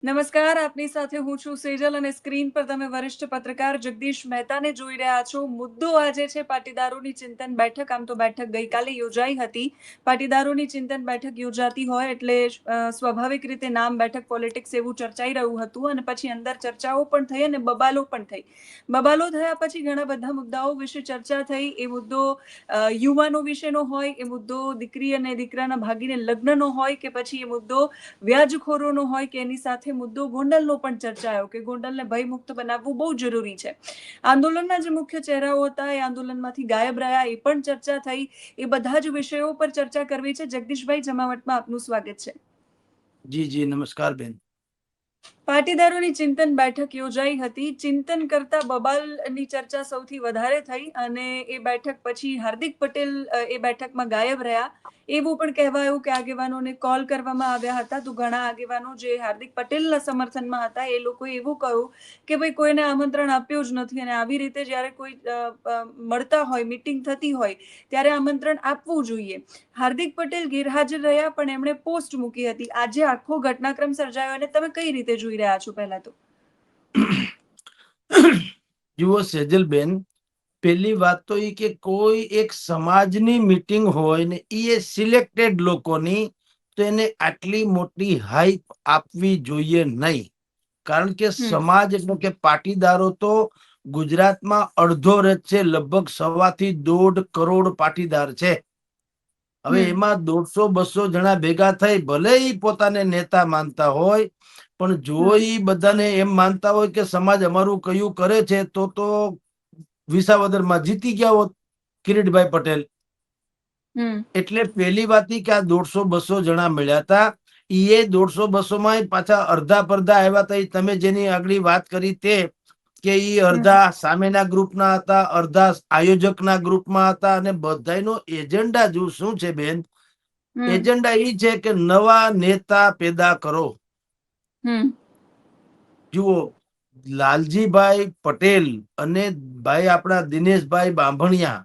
નમસ્કાર, આપની સાથે હું છું સેજલ અને સ્ક્રીન પર તમે વરિષ્ઠ પત્રકાર જગદીશ મહેતાને જોઈ રહ્યા છો. મુદ્દો આજે છે પાટીદારોની ચિંતન બેઠક. આમ તો બેઠક ગઈકાલે યોજાઈ હતી. પાટીદારોની ચિંતન બેઠક યોજાતી હોય એટલે સ્વાભાવિક રીતે નામ બેઠક પોલિટિક્સ એવું ચર્ચાઈ રહ્યું હતું અને પછી અંદર ચર્ચાઓ પણ થઈ અને બબાલો પણ થઈ. બબાલો થયા પછી ઘણા બધા મુદ્દાઓ વિશે ચર્ચા થઈ. એ મુદ્દો યુવાનો વિશેનો હોય, એ મુદ્દો દીકરી અને દીકરાના ભાગીને લગ્નનો હોય, કે પછી એ મુદ્દો વ્યાજખોરોનો હોય, કે એની સાથે મુદ્દો ગોંડલનો પણ ચર્ચાયો કે ગોંડલને ભયમુક્ત બનાવવું બહુ જરૂરી છે. આંદોલનના જે મુખ્ય ચહેરાઓ હતા એ આંદોલનમાંથી ગાયબ રહ્યા, એ પણ ચર્ચા થઈ. એ બધા જ વિષયો પર ચર્ચા કરવી છે. જગદીશભાઈ, જમાવટમાં આપનું સ્વાગત છે. જી જી, નમસ્કાર બેન. પાટીદારોની ચિંતન બેઠક યોજાઈ હતી. ચિંતન કરતા બબાલની ચર્ચા સૌથી વધારે થઈ અને એ બેઠક પછી હાર્દિક પટેલ એ બેઠકમાં ગાયબ રહ્યા એવું પણ કહેવાયું કે આગેવાનોને કોલ કરવામાં આવ્યા હતા. તો ઘણા આગેવાનો જે હાર્દિક પટેલના સમર્થનમાં હતા એ લોકોએ એવું કહ્યું કે ભાઈ કોઈને આમંત્રણ આપ્યું જ નથી અને આવી રીતે જ્યારે કોઈ મળતા હોય, મીટિંગ થતી હોય ત્યારે આમંત્રણ આપવું જોઈએ. હાર્દિક પટેલ ગેરહાજર રહ્યા પણ એમણે પોસ્ટ મૂકી હતી. આજે આખો ઘટનાક્રમ સર્જાયો અને તમે કઈ રીતે જોઈ રહ્યા છો? પહેલા તો જુઓ સેજલ બેન, પેલી વાત તો એ કે કોઈ એક સમાજની મીટિંગ હોય ને એ સિલેક્ટેડ લોકોની, તો એને આટલી મોટી હાઈપ આપવી જોઈએ નહીં. કારણ કે સમાજ એટલે કે પાટીદારો તો ગુજરાતમાં અડધો રથ છે. લગભગ 1.25 કરોડ પાટીદાર છે. હવે એમાં 150-200 જણા ભેગા થઈ ભલે ઈ પોતાને નેતા માનતા હોય, પણ જો ઈ બધાને એમ માનતા હોય કે સમાજ અમારું કયું કરે છે, તો વિસાવદરમાં જીતી ગયા હોત કિરીટભાઈ પટેલ. એટલે પેલી વાત કે આ 150-200 જણા મળ્યા હતા. એ 150-200 માં પાછા અડધા પડધા આવ્યા હતા. તમે જેની આગળ વાત કરી તે કે ઈ અડધા સામેના ગ્રુપના હતા, અડધા આયોજકના ગ્રુપમાં હતા. અને બધાનો એજન્ડા શું છે બેન? એજન્ડા એ છે કે નવા નેતા પેદા કરો. જુઓ, લાલજીભાઈ પટેલ અને ભાઈ આપણા દિનેશભાઈ બાંભણિયા,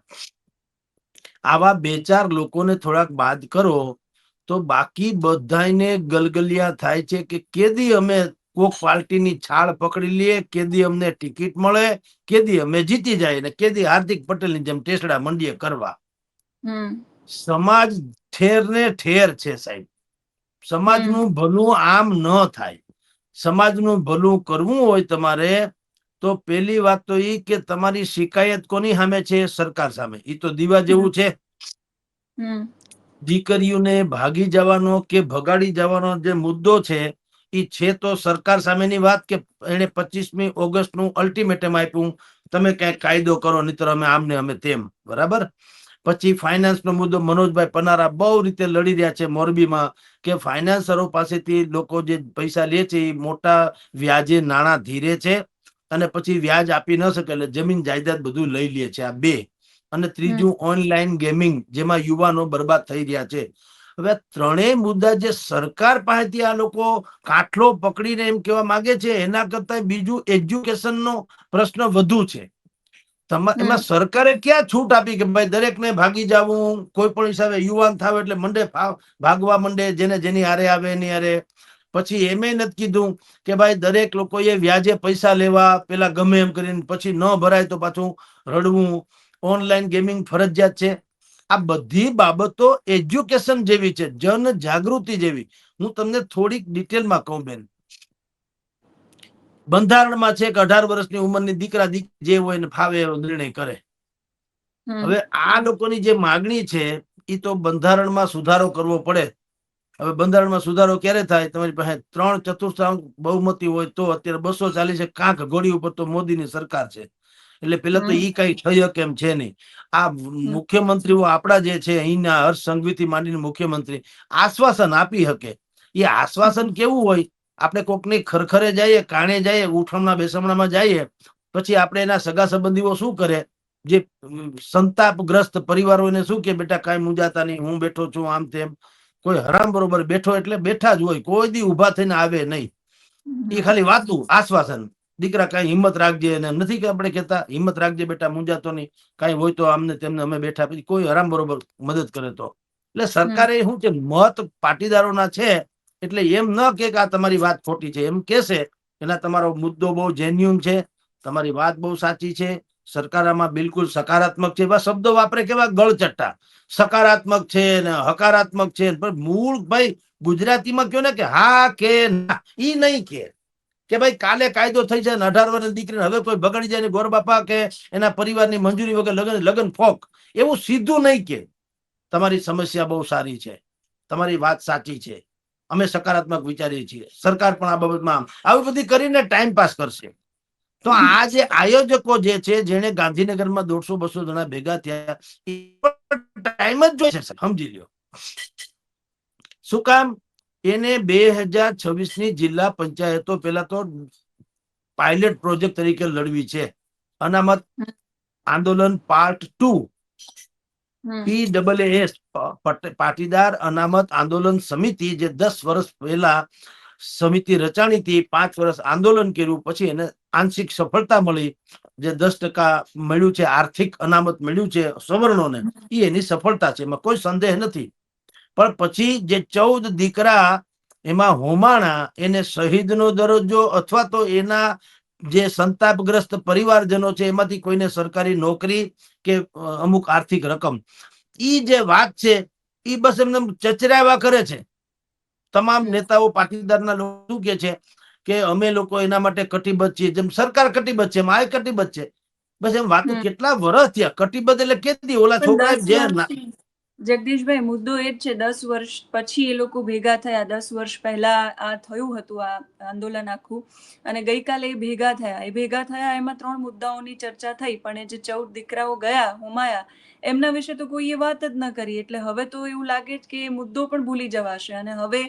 આવા 2-4 લોકોને થોડાક બાદ કરો તો બાકી બધાને ગલગલિયા થાય છે કે કેદી અમે કોક પાર્ટીની છાળ પકડી લઈએ, કેદી અમને ટિકિટ મળે, કેદી અમે જીતી જાય ને કેદી હાર્દિક પટેલની જેમ ટેસડા મંડીએ કરવા. સમાજ ઠેર ને ઠેર છે સાહેબ. સમાજનું ભલું આમ ન થાય. સમાજનું ભલું કરવું હોય તમારે તો પેલી વાત તો ઈ કે તમારી શિકાયત કોની સામે છે? સરકાર સામે. ઈ તો દીવા જેવું છે. દીકરીઓને ભાગી જવાનો કે ભગાડી જવાનો જે મુદ્દો છે એ છે તો સરકાર સામેની વાત કે એને 25મી ઓગસ્ટનું અલ્ટિમેટમ આપ્યું, તમે ક્યાંક કાયદો કરો, નહીતર અમે આમને અમે તેમ. બરાબર. પછી ફાઇનાન્સનો મુદ્દો મનોજભાઈ પનારા બહુ રીતે લડી રહ્યા છે મોરબીમાં કે ફાઇનાન્સરો પાસેથી લોકો જે પૈસા લે છે એ મોટા વ્યાજે નાણાં ધીરે છે અને પછી વ્યાજ આપી ન શકે એટલે જમીન જાયદાદ બધું લઈ લે છે. આ બે. અને ત્રીજું ઓનલાઈન ગેમિંગ, જેમાં યુવાનો બરબાદ થઈ રહ્યા છે. હવે ત્રણેય મુદ્દા જે સરકાર પાસેથી આ લોકો કાઠલો પકડીને એમ કહેવા માંગે છે, એના કરતા બીજું એજ્યુકેશનનો પ્રશ્ન વધુ છે. એમાં સરકારે ક્યાં છૂટ આપી કે ભાઈ દરેકને ભાગી જવું, કોઈ પણ હિસાબે યુવાન થાવ એટલે મંડે ભાગવા મંડે, જેને જેની હારે આવે એની હારે. પછી એમે નથી કીધું કે ભાઈ દરેક લોકોએ વ્યાજે પૈસા લેવા, પેલા ગમે એમ કરીને પછી ન ભરાય તો પાછું રડવું, ઓનલાઈન ગેમિંગ ફરજિયાત છે. આ બધી બાબતો એજ્યુકેશન જેવી છે, જન જાગૃતિ જેવી. હું તમને થોડીક ડિટેલમાં કહું બેન. બંધારણમાં છે કે 18 વર્ષની ઉંમરની દીકરા દીકરી જે હોય ને ફાવે એવો નિર્ણય કરે. હવે આ લોકોની જે માગણી છે એ તો બંધારણમાં સુધારો કરવો પડે. હવે બંધારણમાં સુધારો ક્યારે થાય? તમારી પાસે 3/4 બહુમતી હોય તો. અત્યારે 240 કાંક ઘોડી ઉપર તો મોદીની સરકાર છે. એટલે પેલા તો ઈ કઈ થઈ શકે એમ છે નહીં. આ મુખ્યમંત્રીઓ આપણા જે છે અહીંના હર્ષ સંઘવીથી માંડીને મુખ્યમંત્રી આશ્વાસન આપી શકે. એ આશ્વાસન કેવું હોય? આપણે કોકની ખરખરે જઈએ, કાણે જઈએ, ઉઠમણા બેસમણામાં જઈએ, પછી આપણે એના સગા સંબંધીઓ શું કરે? જે સંતાપગ્રસ્ત પરિવારો એને શું કે બેટા કાંઈ મૂંઝાતા નહીં, હું બેઠો છું, આમ તેમ. કોઈ હરામ બરોબર બેઠો એટલે બેઠા જ હોય, કોઈ દી ઉભા થઈને આવે નહીં. એ ખાલી વાતું, આશ્વાસન. દીકરા કઈ હિંમત રાખજે, એને નથી કે આપણે કહેતા હિંમત રાખજે બેટા, મૂંઝાતો નહીં, કઈ હોય તો આમને તેમને અમે બેઠા. પછી કોઈ હરામ બરોબર મદદ કરે તો. એટલે સરકારે શું છે, મત પાટીદારોના છે એટલે એમ ન કે આ તમારી વાત ખોટી છે, એમ કેશે એના તમારો મુદ્દો બહુ જેન્યુન છે, તમારી વાત બહુ સાચી છે, સરકાર આમાં બિલકુલ સકારાત્મક છે. એવા શબ્દો વાપરે કેવા ગળચટ્ટા, સકારાત્મક છે ને હકારાત્મક છે, પણ મૂળ ભાઈ ગુજરાતીમાં કયો ને કે હા કે ના, ઈ નહીં કે ભાઈ કાલે કાયદો થઈ જાય ને 18 વર્ષની દીકરીને હવે કોઈ બગડી જાય ને ગોર બાપા કે એના પરિવારની મંજૂરી વગર લગન ફોક, એવું સીધું નહીં કે. તમારી સમસ્યા બહુ સારી છે, તમારી વાત સાચી છે, અમે સકારાત્મક વિચારીએ છીએ. સરકાર પણ આ બાબતમાં આવી બધી કરીને ટાઈમ પાસ કરશે. તો આ જે આયોજકો જે છે, જેને ગાંધીનગરમાં 150-200 જણા ભેગા થયા, ટાઈમ જ જોઈશે, સમજી લ્યો. શું કામ? એને 2026ની જિલ્લા પંચાયતો પેલા તો પાયલટ પ્રોજેક્ટ તરીકે લડવી છે. અનામત આંદોલન પાર્ટ 2, PAAS, પાટીદાર અનામત આંદોલન સમિતિ, જે 10 વર્ષ પહેલા સમિતિ રચાણી હતી, 5 વર્ષ આંદોલન કર્યું, પછી એને આંશિક સફળતા મળી, જે 10% મળ્યું છે, આર્થિક અનામત મળ્યું છે સવર્ણોને, એ એની સફળતા છે, એમાં કોઈ સંદેહ નથી. પણ પછી જે 14 દીકરા એમાં હોમાણા, એને શહીદનો દરજ્જો અથવા તો એના જે સંતાપગ્રસ્ત પરિવારજનો છે એમાંથી કોઈને સરકારી નોકરી કે અમુક આર્થિક રકમ, ઈ જે વાત છે ઈ બસ એમને ચચરાવા કરે છે. તમામ નેતાઓ પાટીદારના લોકો શું કે છે કે અમે લોકો એના માટે કટિબદ્ધ છીએ, જેમ સરકાર કટિબદ્ધ છે, એમ આ કટિબદ્ધ છે. બસ એમ વાતો કેટલા વર્ષ થયા કટિબદ્ધ, એટલે કેટલી ઓલા પણ છોકરા 10 જે વર્ષથી જગદીશભાઈ, મુદ્દો એ જ છે, 10 વર્ષ પછી એ લોકો ભેગા થયા. 10 વર્ષ પહેલા આ થયું હતું, આ આંદોલન આખું, અને ગઈકાલે એ ભેગા થયા. એમાં 3 મુદ્દાઓની ચર્ચા થઈ, પણ એ જે 14 દીકરાઓ ગયા હોમાયા, એમના વિશે તો કોઈએ વાત જ ન કરી. એટલે હવે તો એવું લાગે છે કે એ મુદ્દો પણ ભૂલી જવાશે, અને હવે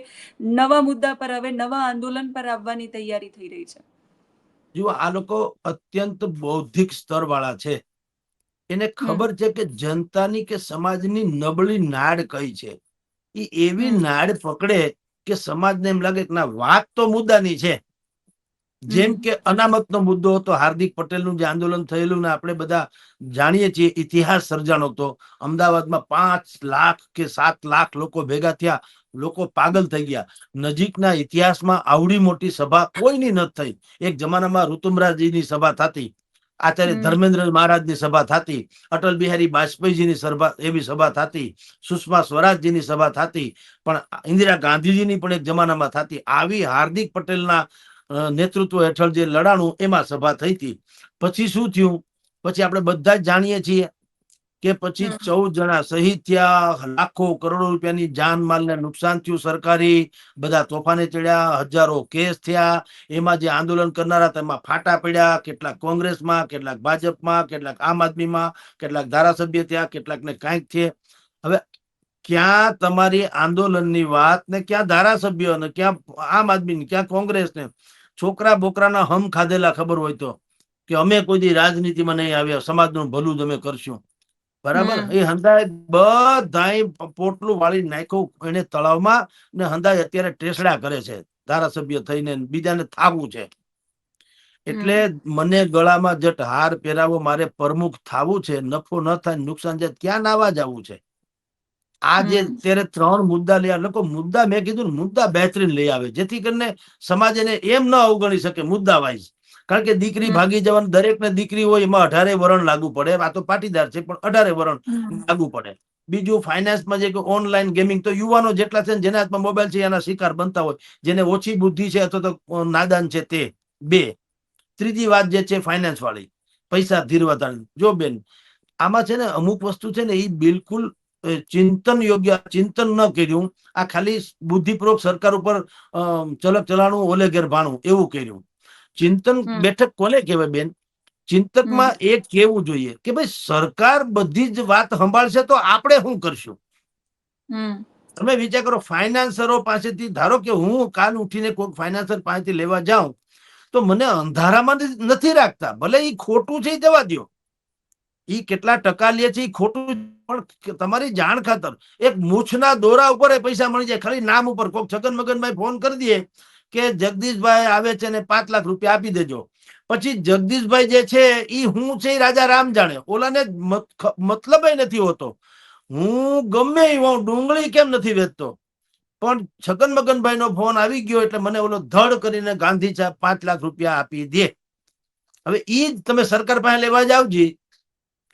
નવા મુદ્દા પર, હવે નવા આંદોલન પર આવવાની તૈયારી થઈ રહી છે. જુઓ, આ લોકો અત્યંત બૌદ્ધિક સ્તર વાળા છે. એને ખબર છે કે જનતાની કે સમાજની નબળી નાડ કઈ છે. એ એવી નાડ પકડે કે સમાજને એમ લાગે કે ના, વાત તો મુદ્દાની છે. જેમ કે અનામતનો મુદ્દો હતો, હાર્દિક પટેલનું જે આંદોલન થયેલું ને આપણે બધા જાણીએ છીએ, ઇતિહાસ સર્જાણો હતો. અમદાવાદમાં 5 લાખ કે 7 લાખ લોકો ભેગા થયા, લોકો પાગલ થઈ ગયા. નજીકના ઇતિહાસમાં આવડી મોટી સભા કોઈની નથી થઈ. એક જમાનામાં ઋતુમરાજીની સભા થતી, આચાર્ય ધર્મેન્દ્ર મહારાજની સભા થતી, અટલ બિહારી વાજપેયીજીની સભા, એવી સભા થતી, સુષ્મા સ્વરાજજીની સભા થતી, પણ ઇન્દિરા ગાંધીજીની પણ એક જમાનામાં થતી. આવી હાર્દિક પટેલના નેતૃત્વ હેઠળ જે લડાણું, એમાં સભા થઈ હતી. પછી શું થયું? પછી આપણે બધા જ જાણીએ છીએ કે પછી 14 જણા શહીદ થયા, લાખો કરોડો રૂપિયાની જાન માલને નુકસાન થયું સરકારી, બધા તોફાને ચડ્યા, હજારો કેસ થયા. એમાં જે આંદોલન કરનારા તેમાં ફાટા પડ્યા, કેટલાક કોંગ્રેસમાં, કેટલાક ભાજપમાં, કેટલાક આમ આદમીમાં, કેટલાક ધારાસભ્ય થયા, કેટલાકને કાંઈક છે. હવે ક્યાં તમારી આંદોલનની વાત ને ક્યાં ધારાસભ્ય ને ક્યાં આમ આદમી ને ક્યાં કોંગ્રેસ ને? છોકરા બોકરાના હમ ખાધેલા ખબર હોય તો કે અમે કોઈ દી રાજનીતિમાં નહીં આવ્યા, સમાજનું ભલું જ અમે કરશું. બરાબર? એ હંધાય બધાય પોટલું વાળી નાખ્યું એને તળાવમાં, ને હંધાય અત્યારે ટેસડા કરે છે ધારાસભ્ય થઈને, બીજાને થાવું છે. એટલે મને ગળામાં જટ હાર પહેરાવો, મારે પ્રમુખ થાવું છે, નફો ન થાય, નુકસાન જાય, ક્યાં નાવા જવું છે? આ જે અત્યારે 3 મુદ્દા લઈ લોકો મુદ્દા, મેં કીધું મુદ્દા બહેતરીન લઈ આવે, જેથી કરીને સમાજ એને એમ ન અવગણી શકે મુદ્દા વાઇઝ. કારણ કે દીકરી ભાગી જવાની, દરેક ને દીકરી હોય એમાં 18 વરણ લાગુ પડે. આ તો પાટીદાર છે પણ 18 વરણ લાગુ પડે. બીજું ફાઇનાન્સમાં જે ઓનલાઈન ગેમિંગ, તો યુવાનો જેટલા છે જેના હાથમાં મોબાઈલ છે એના શિકાર બનતા હોય, જેને ઓછી બુદ્ધિ છે અથવા તો નાદાન છે તે 2. ત્રીજી વાત જે છે ફાઇનાન્સ વાળી, પૈસા ધીરવાતાની. જો બેન, આમાં છે ને અમુક વસ્તુ છે ને એ બિલકુલ ચિંતન યોગ્ય, ચિંતન ન કર્યું, આ ખાલી બુદ્ધિપૂર્વક સરકાર ઉપર ચલક ચલાણું, ઓલે ઘેર ભાણું, એવું કર્યું. ચિંતન બેઠક કોને કહેવાય બેન? ચિંતકમાં એક કેવું જોઈએ કે ભાઈ સરકાર બધી જ વાત સંભાળશે તો આપણે શું કરશું? તમે વિચાર કરો, ફાઇનાન્સરો પાસેથી, ધારો કે હું કાલ ઉઠીને કોઈ ફાઇનાન્સર પાસેથી લેવા જાઉં, તો મને અંધારામાં નથી રાખતા. ભલે એ ખોટું છે, જવા દો, એ કેટલા ટકા લે છે એ ખોટું, પણ તમારી જાણ ખાતર એક મૂછના દોરા ઉપર એ પૈસા મળી જાય, ખાલી નામ ઉપર. કોઈક છગન મગનભાઈ ફોન કરી દે કે જગદીશભાઈ આવે છે ને 5 લાખ રૂપિયા આપી દેજો, પછી જગદીશભાઈ જે છે એ હું છે એ રાજા રામ જાણે, ઓલાને મતલબ નથી હોતો. હું ગમે એવો ડુંગળી કેમ નથી વેચતો, પણ છગન મગનભાઈ નો ફોન આવી ગયો એટલે મને ઓલો ધડ કરીને ગાંધી ચા 5 લાખ રૂપિયા આપી દે. હવે ઈ જ તમે સરકાર પાસે લેવા જાવજી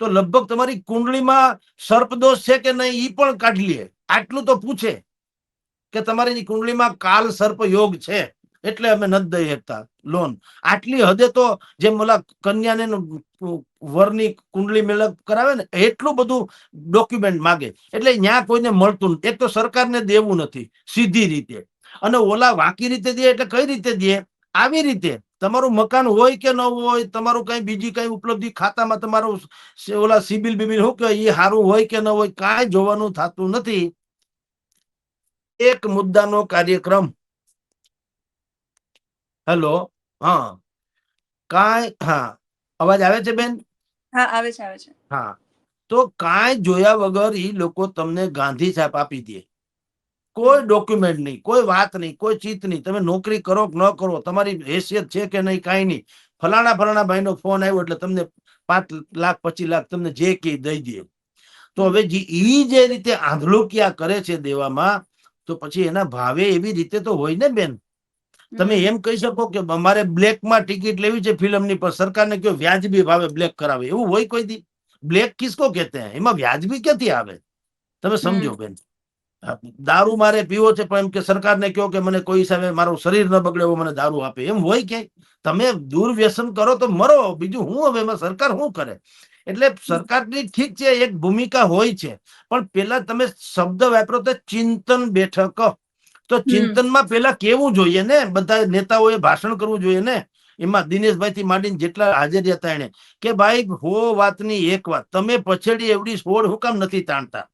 તો લગભગ તમારી કુંડળીમાં સર્પદોષ છે કે નહીં ઈ પણ કાઢી લે. આટલું તો પૂછે કે તમારી કુંડળીમાં કાલ સર્પ યોગ છે એટલે અમે નથી દઈ શકતા લોન. આટલી હદે તો જેમ ઓલા કન્યાને વરની કુંડળી મેળપ કરાવે ને એટલું બધું ડોક્યુમેન્ટ માગે. એટલે ત્યાં કોઈને મળતું નથી. એક તો સરકારને દેવું નથી સીધી રીતે, અને ઓલા વાકી રીતે દે એટલે કઈ રીતે દે? આવી રીતે તમારું મકાન હોય કે ન હોય, તમારું કઈ બીજી કઈ ઉપલબ્ધિ ખાતામાં તમારું ઓલા સિબિલ બિબિલ શું કે એ સારું હોય કે ન હોય કાંઈ જોવાનું થતું નથી. એક મુદ્દાનો કાર્યક્રમ. હેલો, હા કાંઈ, હા અવાજ આવે છે બેન? હા આવે છે, આવે છે. હા, તો કાંઈ જોયા વગર ઈ લોકો તમને ગાંધી છાપ આપી દે. કોઈ ડોક્યુમેન્ટ નહીં, કોઈ વાત નહીં, કોઈ ચીત નહીં. તમે નોકરી કરો કે ન કરો, તમારી હેસિયત છે કે નહીં, કાંઈ નહીં. ફલાણા ભાઈ નો ફોન આવ્યો એટલે તમને 5 લાખ 25 લાખ તમને જે કે દઈ દે. તો હવે ઈ જે રીતે આંધળુકિયા કરે છે દેવામાં, તો પછી એના ભાવે એવી રીતે તો હોય ને બેન. તમે એમ કહી શકો કે અમારે બ્લેકમાં ટિકિટ લેવી છે ફિલ્મની, પર સરકારને કયો વ્યાજબી ભાવે બ્લેક કરાવે, એવું હોય કોઈ દી? બ્લેક કિસકો કહેતે हैं? એમાં વ્યાજબી ક્યાંથી આવે? તમે સમજો બેન. દારૂ મારે પીવો છે પણ એમ કે સરકારને કહો કે મને કોઈ હિસાબે મારું શરીર ન બગડે એવો મને દારૂ આપે, એમ હોય ક્યાંય? તમે દુર્વ્યસન કરો તો મરો, બીજું હું હવે એમાં સરકાર શું કરે? એટલે સરકારની ઠીક છે એક ભૂમિકા હોય છે, પણ પેલા તમે શબ્દ વાપરો તો ચિંતન બેઠક. તો ચિંતનમાં પેલા કેવું જોઈએ ને, બધા નેતાઓએ ભાષણ કરવું જોઈએ ને. એમાં દિનેશભાઈ થી માંડીને જેટલા હાજર હતા એને કે ભાઈ હો વાતની એક વાત, તમે પછેડી એવડી સોળ હું કામ નથી તાણતા?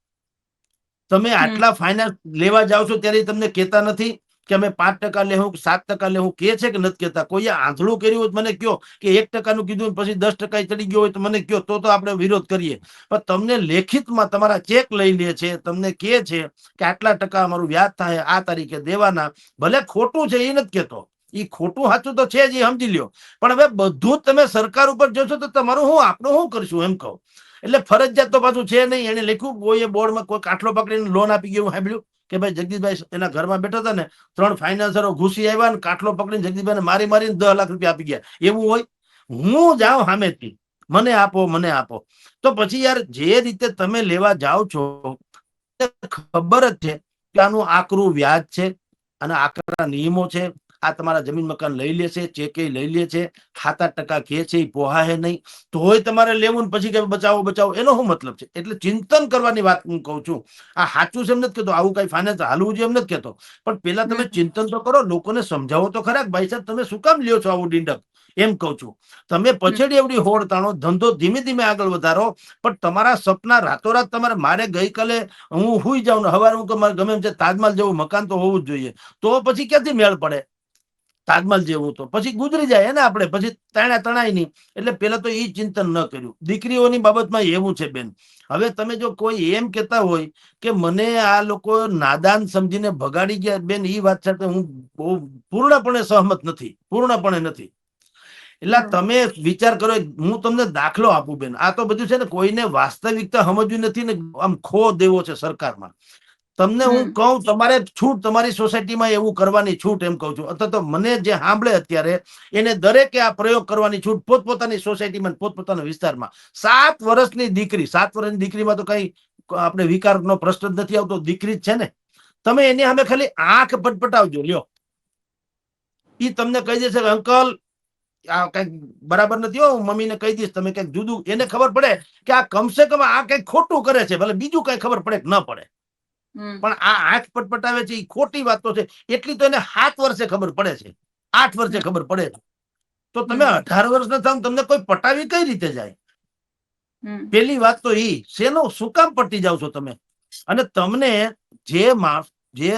તમે આટલા ફાઇનાન્સ લેવા જાઓ છો ત્યારે તમને કહેતા નથી કે અમે 5% લેવું 7% લેવું? કે છે કે નથી કહેતા? કોઈ આંધળું કર્યું હોય મને કયો, કે 1% કીધું પછી 10% ચડી ગયો હોય તો મને કયો, તો આપણે વિરોધ કરીએ. પણ તમને લેખિતમાં તમારા ચેક લઈ લે છે, તમને કહે છે કે આટલા ટકા અમારું વ્યાજ થાય, આ તારીખે દેવાના. ભલે ખોટું છે એ નથી કહેતો, એ ખોટું સાચું તો છે જ, એ સમજી લ્યો. પણ હવે બધું તમે સરકાર ઉપર જોશો તો તમારું શું, આપણું શું કરશું એમ કહો. એટલે ફરજિયાત તો પાછું છે નહીં. એને લખ્યું કોઈ બોર્ડમાં કોઈ કાટલો પકડીને લોન આપી ગયું સાંભળ્યું કે ભાઈ જગદીશભાઈ એના ઘરમાં બેઠા હતા ને, 3 ફાઇનાન્સરો ઘૂસી આવ્યા ને કાટલો પકડીને જગદીશભાઈને મારીને 10 લાખ રૂપિયા આપી ગયા. એવું હોય? હું જાઉં સામેથી મને આપો મને આપો, તો પછી યાર જે રીતે તમે લેવા જાઓ છો ખબર જ છે કે આનું આકરું વ્યાજ છે અને આકરા નિયમો છે. આ તમારા જમીન મકાન લઈ લે છે, ચેકે લઈ લે છે, 7-8% કે છે, એ પોહાય નહીં, તોય તમારે લેવું ને પછી કે બચાવો બચાવો, એનો શું મતલબ છે? એટલે ચિંતન કરવાની વાત હું કહું છું. આ સાચું છે એમ નથી કહેતો, આવું કઈ ફાઇનાન્સ હાલવું જોઈએ એમ નથી કહેતો, પણ પેલા તમે ચિંતન તો કરો, લોકોને સમજાવો તો ખરા ભાઈ સાહેબ તમે શું કામ લ્યો છો આવું ડીંડક, એમ કહું છું. તમે પછેડી એવડી હોડ તાણો, ધંધો ધીમે ધીમે આગળ વધારો, પણ તમારા સપના રાતોરાત તમારે, મારે ગઈકાલે હું સુઈ જાઉં ને સવારે હું મારે ગમે એમ છે તાજમહલ જેવું મકાન તો હોવું જ જોઈએ, તો પછી ક્યાંથી મેળ પડે? તાજમહલ જેવું તો પછી ગુજરી જાય ને, આપણે પછી તણાય નહીં. એટલે પેલા તો એ ચિંતન ન કર્યું. દીકરીઓની બાબતમાં એવું છે બેન, હવે તમે જો કોઈ એમ કેતા હોય કે મને આ લોકો નાદાન સમજીને ભગાડી ગયા, બેન એ વાત સાથે હું બહુ પૂર્ણપણે સહમત નથી, પૂર્ણપણે નથી. એટલે તમે વિચાર કરો, હું તમને દાખલો આપું બેન. આ તો બધું છે ને કોઈને વાસ્તવિકતા સમજવી નથી ને, આમ ખો દેવો છે સરકારમાં. તમને હું કહું, તમારે છૂટ, તમારી સોસાયટીમાં એવું કરવાની છૂટ, એમ કહું છું. અથવા તો મને જે સાંભળે અત્યારે એને દરેકે આ પ્રયોગ કરવાની છૂટ, પોતપોતાની સોસાયટીમાં પોતપોતાના વિસ્તારમાં. 7 વર્ષની દીકરી, 7 વર્ષની દીકરીમાં તો કઈ આપણે વિકારનો પ્રશ્ન જ નથી આવતો, દીકરી જ છે ને. તમે એની સામે ખાલી આંખ પટપટાવજો, લ્યો, ઈ તમને કહી દેશે કે અંકલ આ કઈક બરાબર નથી હો, મમ્મીને કહી દઈશ, તમે કઈક જુદું. એને ખબર પડે કે આ કમસે કમ આ કઈક ખોટું કરે છે, ભલે બીજું કઈ ખબર પડે કે ન પડે, પણ આ આંખ પટપટાવે છે એ ખોટી વાતો છે. એટલી તો એને 7 વર્ષે ખબર પડે છે, 8 વર્ષે ખબર પડે છે. તો તમે 18 વર્ષના થાવ, તમને કોઈ પટાવી કઈ રીતે જાય? પેલી વાત તો ઈ શેનો શું કામ પટી જાવ છો તમે? અને તમને જે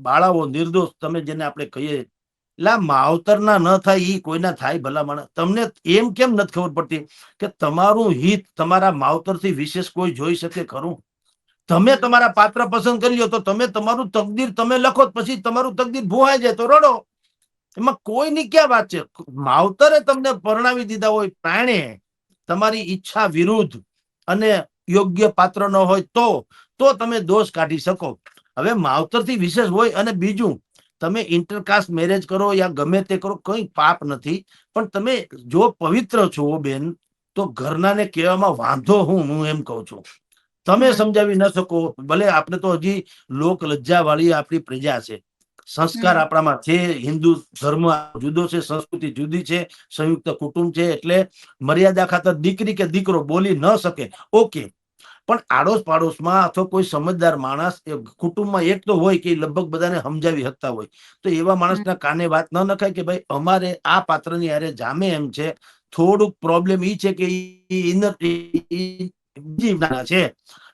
બાળાઓ નિર્દોષ, તમે જેને આપણે કહીએ, એટલે માવતરના ન થાય ઈ કોઈના થાય ભલામણ. તમને એમ કેમ નથી ખબર પડતી કે તમારું હિત તમારા માવતરથી વિશેષ કોઈ જોઈ શકે ખરું? તમે તમારા પાત્ર પસંદ કરી લો તો તમે તમારું તકદીર તમે લખો, પછી તમારું તકદીર ભૂવાઈ જાય તો રડો. એમાં કોઈની ક્યાં વાત છે? માવતરે તમને પરણાવી દીધા હોય પ્રાણે, તમારી ઈચ્છા વિરુદ્ધ, અને યોગ્ય પાત્ર ન હોય તો તમે દોષ કાઢી શકો. હવે માવતરથી વિશેષ હોય. અને બીજું, તમે ઇન્ટરકાસ્ટ મેરેજ કરો યા ગમે તે કરો, કઈ પાપ નથી. પણ તમે જો પવિત્ર છો બેન, તો ઘરનાને કહેવામાં વાંધો હું એમ કહું છું. તમે સમજાવી ન શકો, ભલે આપણે તો હજી લોક લજ્જા વાળી આપણી પ્રજા છે, સંસ્કાર આપણામાં છે, હિન્દુ ધર્મ જુદો છે, સંસ્કૃતિ જુદી છે, સંયુક્ત કુટુંબ છે, એટલે મર્યાદા ખાતર દીકરી કે દીકરો બોલી ન શકે, ઓકે. પણ આડોશ પાડોશમાં અથવા કોઈ સમજદાર માણસ કુટુંબમાં એક તો હોય કે લગભગ બધાને સમજાવી શકતા હોય, તો એવા માણસના કાને વાત ન નખાય કે ભાઈ અમારે આ પાત્રની હારે જામે એમ છે, થોડુંક પ્રોબ્લેમ ઈ છે કે છે,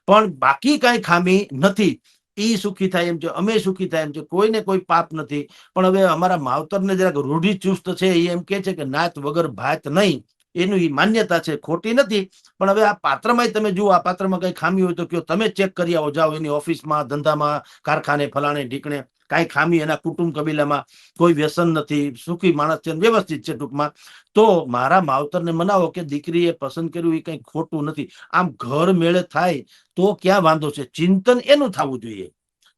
પણ બાકી કઈ ખામી નથી. ઈ સુખી થાય એમ છે, અમે સુખી થાય એમ છે, કોઈને કોઈ પાપ નથી. પણ હવે અમારા માવતરને જરાક રૂઢિચુસ્ત છે, એ એમ કે છે કે નાત વગર ભાત નહીં, એનું માન્યતા છે, ખોટી નથી. પણ હવે આ પાત્રમાં તમે જુઓ, આ પાત્રમાં કઈ ખામી હોય તો કયો, તમે ચેક કરી આવો, જાઓ એની ઓફિસમાં, ધંધામાં, કારખાને, ફલાણે ઢીકણે, કઈ ખામી એના કુટુંબ કબીલામાં, કોઈ વ્યસન નથી, સુખી માણસ છે, વ્યવસ્થિત છે ટૂંકમાં. તો મારા માવતરને મનાવો કે દીકરીએ પસંદ કર્યું એ કઈ ખોટું નથી. આમ ઘર મેળે થાય તો ક્યાં વાંધો છે, ચિંતન એનું થવું જોઈએ.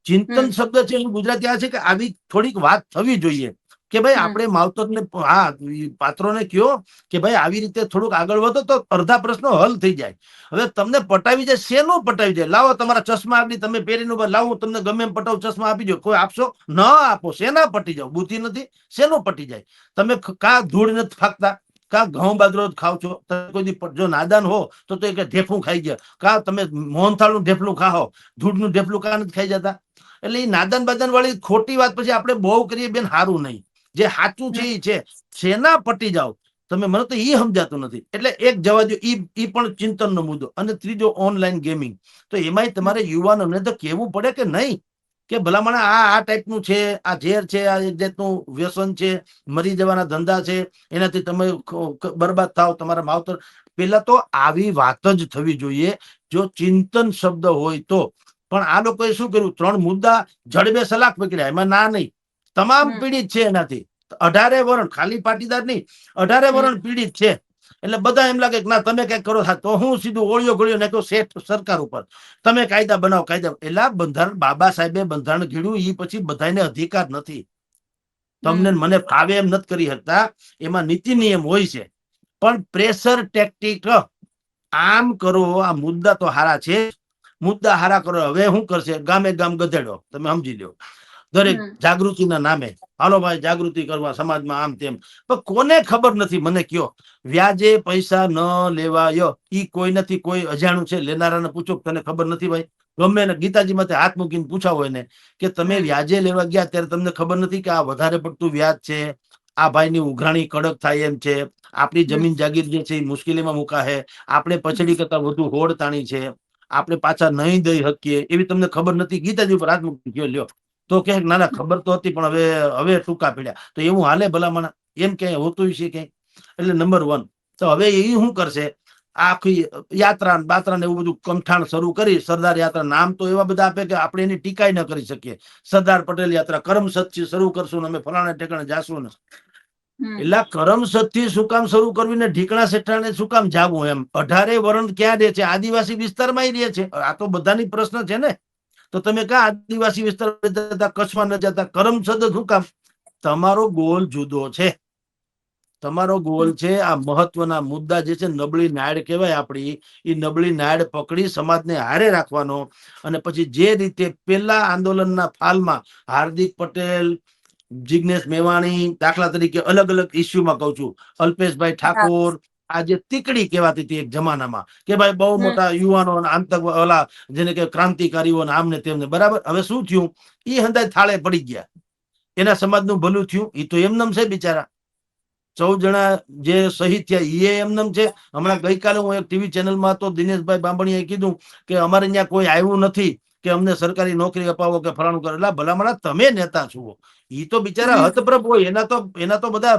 ચિંતન શબ્દ છે એ ગુજરાતી આ છે કે આવી થોડીક વાત થવી જોઈએ કે ભાઈ આપણે માવતરને, હા, પાત્રોને કયો કે ભાઈ આવી રીતે થોડુંક આગળ વધો તો અડધા પ્રશ્નો હલ થઈ જાય. હવે તમને પટાવી જાય, શેનું પટાવી જાય? લાવો તમારા ચશ્મા આપી, તમે પહેરીને લાવો, તમને ગમે એમ પટાવ, ચશ્મા આપી દો, કોઈ આપશો? ન આપો. શેના પટી જાવ? બુદ્ધિ નથી, શેનું પટી જાય? તમે કા ધૂળ નથી ફાકતા, કા ઘઉં બાજરો ખાવ છો? કોઈ જો નાદાન હો તો ઢેફું ખાઈ ગયા, કા તમે મોહનથાળનું ઢેફલું ખાઓ, ધૂળનું ઢેફલું કા નથી ખાઈ જતા? એટલે એ નાદાન બાદાન વાળી ખોટી વાત પછી આપણે બહુ કરીએ બેન, સારું નહીં. જે સાચું છે એ છે, શેના પટી જાવ તમે? મને તો ઈ સમજાતું નથી. એટલે એક જવા દો, ઈ પણ ચિંતનનો મુદ્દો. અને ત્રીજો ઓનલાઈન ગેમિંગ, તો એમાંય તમારે યુવાનોને તો કેવું પડે કે નહીં કે ભલામણ આ ટાઈપનું છે, આ ઝેર છે, આ એક જાતનું વ્યસન છે, મરી જવાના ધંધા છે, એનાથી તમે બરબાદ થાવ, તમારા માવતર. પેલા તો આવી વાત જ થવી જોઈએ જો ચિંતન શબ્દ હોય તો. પણ આ લોકોએ શું કર્યું? 3 મુદ્દા જડબે સલાક પકડ્યા, એમાં ના નહીં. તમામ પીડિત છે એનાથી, 18 વરણ, ખાલી પાટીદાર નહીં, 18 વરણ પીડિત છે. એટલે બધા એમ લાગે કે ના તમે કઈક કરો, તો હું સીધું ઓળિયો ગળ્યો નાખ્યો શેઠ સરકાર ઉપર, તમે કાયદા બનાવો, કાયદા. એટલે બંધારણ બાબા સાહેબે બંધારણ ઘડ્યું, એ પછી બધાને અધિકાર નથી. તમને મને ફાવે એમ નથી કરી શકતા, એમાં નીતિ નિયમ હોય છે. પણ પ્રેશર ટેક્ટિક આમ કરો. આ મુદ્દા તો હારા છે, મુદ્દા હારા કરો. હવે શું કરશે? ગામે ગામ ગધેડો, તમે સમજી લો. દરેક જાગૃતિના નામે, હાલો ભાઈ જાગૃતિ કરવા સમાજમાં, આમ તેમ. પણ કોને ખબર નથી? મને કયો, વ્યાજે પૈસા ન લેવાય ઈ કોઈ નથી. કોઈ અજાણું છે, લેનારાને પૂછો, તને ખબર નથી ભાઈ? ગમે ને ગીતાજી માં હાથ મૂકીને પૂછાવો એને કે તમે વ્યાજે લેવા ગયા ત્યારે તમને ખબર નથી કે આ વધારે પડતું વ્યાજ છે, આ ભાઈની ઉઘરાણી કડક થાય એમ છે, આપણી જમીન જાગીર જે છે એ મુશ્કેલીમાં મુકાશે, આપણે પછડી કરતા વધુ હોડ તાણી છે, આપણે પાછા નહીં દઈ શકીએ, એવી તમને ખબર નથી? ગીતાજી ઉપર હાથ મૂકી ગયો લ્યો. તો કે ના ના ખબર તો હતી, પણ હવે ટૂંકા પડ્યા. તો એવું હાલે ભલામણ? એમ ક્યાંય હોતું છે ક્યાંય? એટલે નંબર 1 તો હવે એ શું કરશે? આખી યાત્રા બાત્રા ને એવું બધું કમઠાણ શરૂ કરી. સરદાર યાત્રા નામ તો એવા બધા આપે કે આપણે એની ટીકાઈ ન કરી શકીએ. સરદાર પટેલ યાત્રા, કરમસદથી શરૂ કરશું ને અમે ફલાણા ઠેકાણે જાશું ને. એટલે કરમસદ થી શું કામ શરૂ કરવી ને ઢીકણા શેઠાણે શું કામ જાવું? એમ 18 વરણ ક્યાં રહે છે? આદિવાસી વિસ્તારમાં રહે છે. આ તો બધાની પ્રશ્ન છે ને. તો તમે ક્યાં આદિવાસી વિસ્તાર જતા, કચ્છમાં ન જતા? કરમસદ શું કામ? તમારો ગોલ જુદો છે. તમારો ગોલ છે આ મહત્વના મુદ્દા જે છે, નબળી નાડ કહેવાય આપણી, એ નબળી નાડ પકડી સમાજને હારે રાખવાનો. અને પછી જે રીતે પેલા આંદોલનના ફાલમાં હાર્દિક પટેલ, જિગ્નેશ મેવાણી, દાખલા તરીકે અલગ અલગ ઇસ્યુમાં કહું છું, અલ્પેશભાઈ ઠાકોર, આ જે તીકડી કહેવાતી હતી એક જમાનામાં કે ભાઈ બહુ મોટા યુવાનો ઓલા જેને કે ક્રાંતિકારીઓ આમને તેમને, બરાબર. હવે શું થયું? એ હંધાય થાળે પડી ગયા. એના સમાજનું ભલું થયું? એ તો એમનેમ છે બિચારા. 14 જણા જે શહીદ થયા એ એમનેમ છે. હમણાં ગઈકાલે હું એક ટીવી ચેનલમાં હતો, દિનેશભાઈ બાંભણીએ કીધું કે અમારે ત્યાં કોઈ આવ્યું નથી કે અમને સરકારી નોકરી અપાવો કે ફલાણું કરે. એટલે ભલામણા તમે નેતા છો, ઈ તો બિચારા હતપ્રભ હોય. એના તો બધા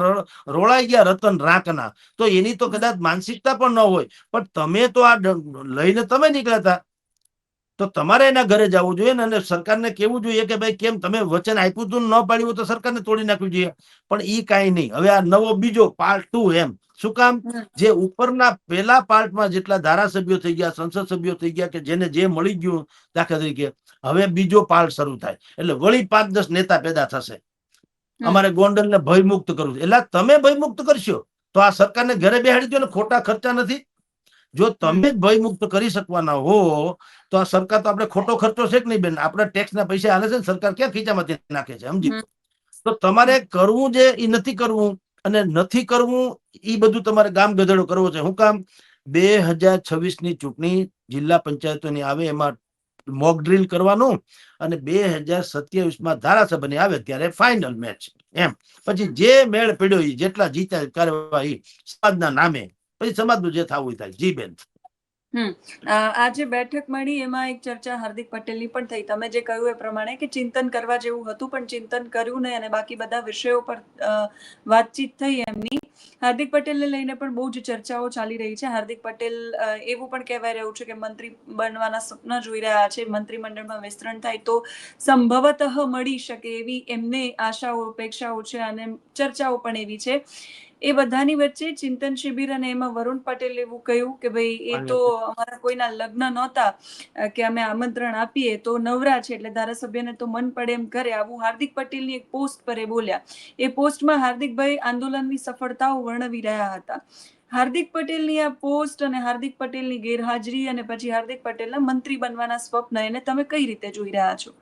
રોળાઈ ગયા રતન રાંકના. તો એની તો કદાચ માનસિકતા પણ ન હોય, પણ તમે તો આ લઈને તમે નીકળ્યા હતા. તો તમારે એના ઘરે જવું જોઈએ ને, અને સરકારને કેવું જોઈએ કે ભાઈ કેમ તમે વચન આપ્યું હતું, ન પાડ્યું તો સરકારને તોડી નાખવી જોઈએ. પણ ઈ કાંઈ નહીં. હવે આ નવો બીજો પાર્ટ 2 એમ. શું કામ? જે ઉપરના પેલા પાર્ટમાં જેટલા ધારાસભ્યો થઈ ગયા, સંસદ સભ્યો થઈ ગયા, કે જેને જે મળી ગયું, દાખલા તરીકે હવે બીજો પાલ શરૂ થાય એટલે વળી 5-10 નેતા પેદા થશે. અમારે ગોંડલને ભયમુક્ત કરવું છે. એટલે તમે ભયમુક્ત કરશો તો આ સરકારને ઘરે બેહાડી દો ને, ખોટા ખર્ચા નથી. જો તમે જ ભયમુક્ત કરી શકવાના હો તો આ સરકાર તો આપણે ખોટો ખર્ચો છે કે નહીં બેન? આપણા ટેક્સ ના પૈસા હાલે છે ને, સરકાર ક્યાં ખીચામાંથી નાખે છે, સમજી? તો તમારે કરવું છે એ નથી કરવું, અને નથી કરવું એ બધું તમારે ગામ ગધેડો કરવો છે. હું કામ? 2026 ની ચૂંટણી જિલ્લા પંચાયતોની આવે એમાં મોક ડ્રીલ કરવાનું, અને 2027 ધારાસભાની આવે ત્યારે ફાઇનલ મેચ એમ. પછી જે મેળ પડ્યો એ જેટલા જીત્યા કરવા એ સમાજના નામે, પછી સમાજનું જે થવું થાય. જી બેન. આજે બેઠક મળી એમાં એક ચર્ચા હાર્દિક પટેલની પણ થઈ. તમે જે કહ્યું એ પ્રમાણે કે ચિંતન કરવા જેવું હતું પણ ચિંતન કર્યું નહીં, અને બાકી બધા વિષયો પર વાતચીત થઈ એમની. હાર્દિક પટેલને લઈને પણ બહુ જ ચર્ચાઓ ચાલી રહી છે. હાર્દિક પટેલ એવું પણ કહેવાય રહ્યું છે કે મંત્રી બનવાના સપના જોઈ રહ્યા છે. મંત્રીમંડળમાં વિસ્તરણ થાય તો સંભવતઃ મળી શકે એવી એમને આશાઓ, અપેક્ષાઓ છે, અને ચર્ચાઓ પણ એવી છે. એ બધાની વચ્ચે ચિંતન શિબિર, અને એમાં વરુણ પટેલ એવું કહ્યું કે ભાઈ એ તો અમારા કોઈના લગ્ન નહોતા કે અમે આમંત્રણ આપીએ તો નવરા છે એટલે ધારાસભ્યને તો મન પડે એમ કરે. આવું હાર્દિક પટેલની એક પોસ્ટ પર એ બોલ્યા. એ પોસ્ટમાં હાર્દિકભાઈ આંદોલનની સફળતાઓ વર્ણવી રહ્યા હતા. હાર્દિક પટેલની આ પોસ્ટ અને હાર્દિક પટેલની ગેરહાજરી અને પછી હાર્દિક પટેલના મંત્રી બનવાના સ્વપ્ન, એને તમે કઈ રીતે જોઈ રહ્યા છો?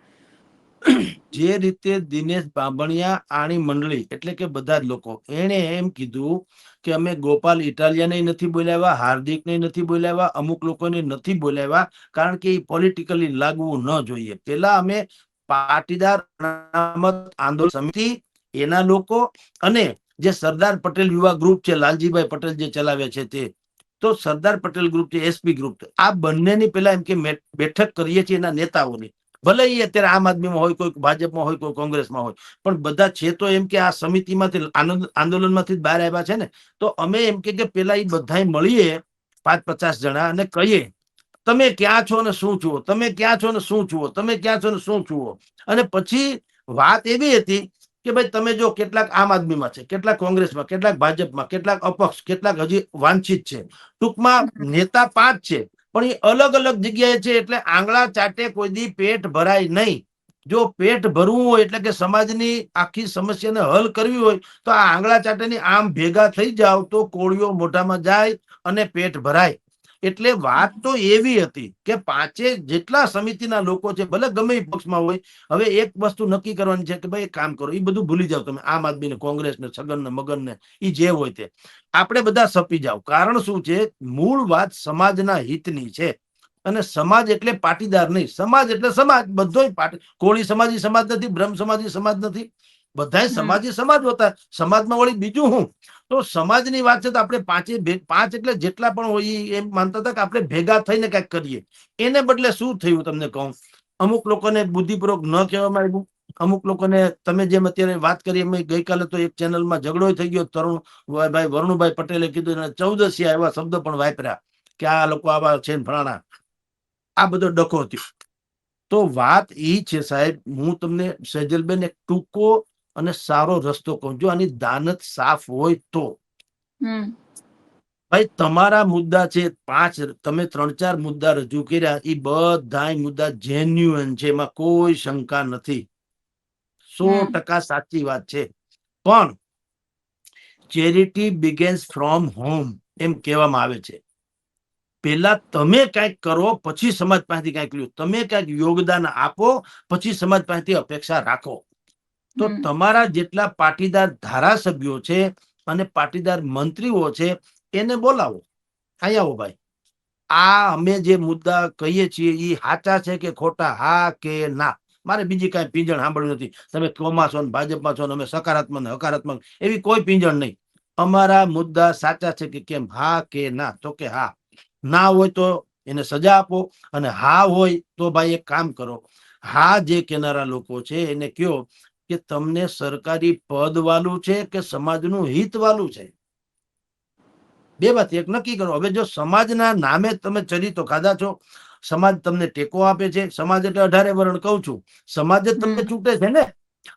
જે રીતે દિનેશ બાંભણિયા આણી મંડળી એટલે કે બધા જ લોકો, એને એમ કીધું કે અમે ગોપાલ ઇટાલિયાને નથી બોલાવ્યા, હાર્દિકને નથી બોલાવ્યા, અમુક લોકોને નથી બોલાવ્યા, કારણ કે એ પોલિટિકલી લાગવું ન જોઈએ. પેલા અમે પાટીદાર આંદોલન સમિતિ, એના લોકો, અને જે સરદાર પટેલ યુવા ગ્રુપ છે, લાલજીભાઈ પટેલ જે ચલાવે છે તે, તો સરદાર પટેલ ગ્રુપ છે, એસપી ગ્રુપ, આ બંનેની પેલા એમ કે બેઠક કરીએ છીએ એના નેતાઓની. ભલે એ અત્યારે આમ આદમીમાં હોય, કોઈ ભાજપમાં હોય, કોઈ કોંગ્રેસમાં હોય, પણ બધા છે તો એમ કે આ સમિતિમાંથી આંદોલનમાંથી જ બહાર આવ્યા છે ને. તો અમે એમ કે પેલા એ બધા મળીએ 5-50 જણા અને કહીએ તમે ક્યાં છો ને શું છુઓ, તમે ક્યાં છો ને શું છુઓ, તમે ક્યાં છો ને શું છુઓ. અને પછી વાત એવી હતી કે ભાઈ તમે જો કેટલાક આમ આદમીમાં છે, કેટલાક કોંગ્રેસમાં, કેટલાક ભાજપમાં, કેટલાક અપક્ષ, કેટલાક હજી વાંછિત છે. ટૂંકમાં નેતા 5 છે, પણ એ અલગ અલગ જગ્યાએ છે. એટલે આંગળા ચાટે કોઈ દી પેટ ભરાય નહીં. જો પેટ ભરવું હોય એટલે કે સમાજની આખી સમસ્યાને હલ કરવી હોય તો આ આંગળા ચાટેની આમ ભેગા થઈ જાવ તો કોળીઓ મોઢામાં જાય અને પેટ ભરાય. એટલે વાત તો એવી હતી કે 5 જેટલા સમિતિના લોકો છે, ભલે ગમે એ પક્ષમાં હોય, હવે એક વસ્તુ નક્કી કરવાની છે કે ભાઈ એક કામ કરો, એ બધું ભૂલી જાવ તમે, આમ આદમી ને, કોંગ્રેસ ને, છગન ને, મગન ને, એ જે હોય તે આપણે બધા સપી જાવ. કારણ શું છે? મૂળ વાત સમાજના હિતની છે. અને સમાજ એટલે પાટીદાર નહીં, સમાજ એટલે સમાજ બધો. કોળી સમાજી સમાજ નથી, બ્રહ્મ સમાજી સમાજ નથી, બધા સમાજી સમાજ હોતા. સમાજમાં વળી બીજું હું? તો સમાજની વાત છે તો આપણે 5 એટલે જેટલા પણ હોય એમ માનતા હતા કે આપણે ભેગા થઈને કઈક કરીએ. એને બદલે શું થયું તમને કહું, અમુક લોકોને બુદ્ધિપૂર્વક ન કહેવામાં આવ્યું, અમુક લોકોને તમે જેમ અત્યારે વાત કરી એમ, ગઈકાલે તો એક ચેનલમાં ઝઘડો થઈ ગયો. તરુણભાઈ વરુણભાઈ પટેલે કીધું, ચૌદસિયા એવા શબ્દ પણ વાપર્યા કે આ લોકો આવા છે ફલાણા. આ બધો ડખો થયો. તો વાત એ છે સાહેબ, હું તમને સેજલબેન એક ટૂંકો અને સારો રસ્તો કહું. જો આની દાનત સાફ હોય તો ભાઈ તમારા મુદ્દા છે 5, તમે 3-4 મુદ્દા રજૂ કર્યા, એ બધા મુદ્દા જેન્યુઅન છે, એમાં કોઈ શંકા નથી, 100% સાચી વાત છે. પણ ચેરિટી બિગેન્સ ફ્રોમ હોમ એમ કહેવામાં આવે છે. પેલા તમે કઈક કરો પછી સમાજ પાસેથી કઈક લ્યો. તમે કઈક યોગદાન આપો પછી સમાજ પાસેથી અપેક્ષા રાખો. તો તમારા જેટલા પાટીદાર ધારાસભ્યો છે અને પાટીદાર મંત્રીઓ છે એને બોલાવો, અહીં આવો ભાઈ, આ અમે જે મુદ્દા કહીએ છીએ એ સાચા છે કે ખોટા, હા કે ના. મારે બીજી કઈ પીંજણ સાંભળવી નથી. તમે કોમાં છો ને ભાજપમાં છો ને અમે સકારાત્મક ને હકારાત્મક, એવી કોઈ પીંજણ નહીં. અમારા મુદ્દા સાચા છે કે કેમ, હા કે ના? તો કે હા. ના હોય તો એને સજા આપો, અને હા હોય તો ભાઈ એક કામ કરો, હા જે કેનારા લોકો છે એને કયો કે તમને સરકારી પદ વાલું છે કે સમાજનું હિત વાલું છે. બે વાત એક નક્કી કરો. હવે જો સમાજના નામે તમે ચરિત્રો ખાધા છો, સમાજ તમને ટેકો આપે છે, સમાજ એટલે 18 વર્ણ કહું છું, સમાજ જ તમને ચૂંટે છે ને.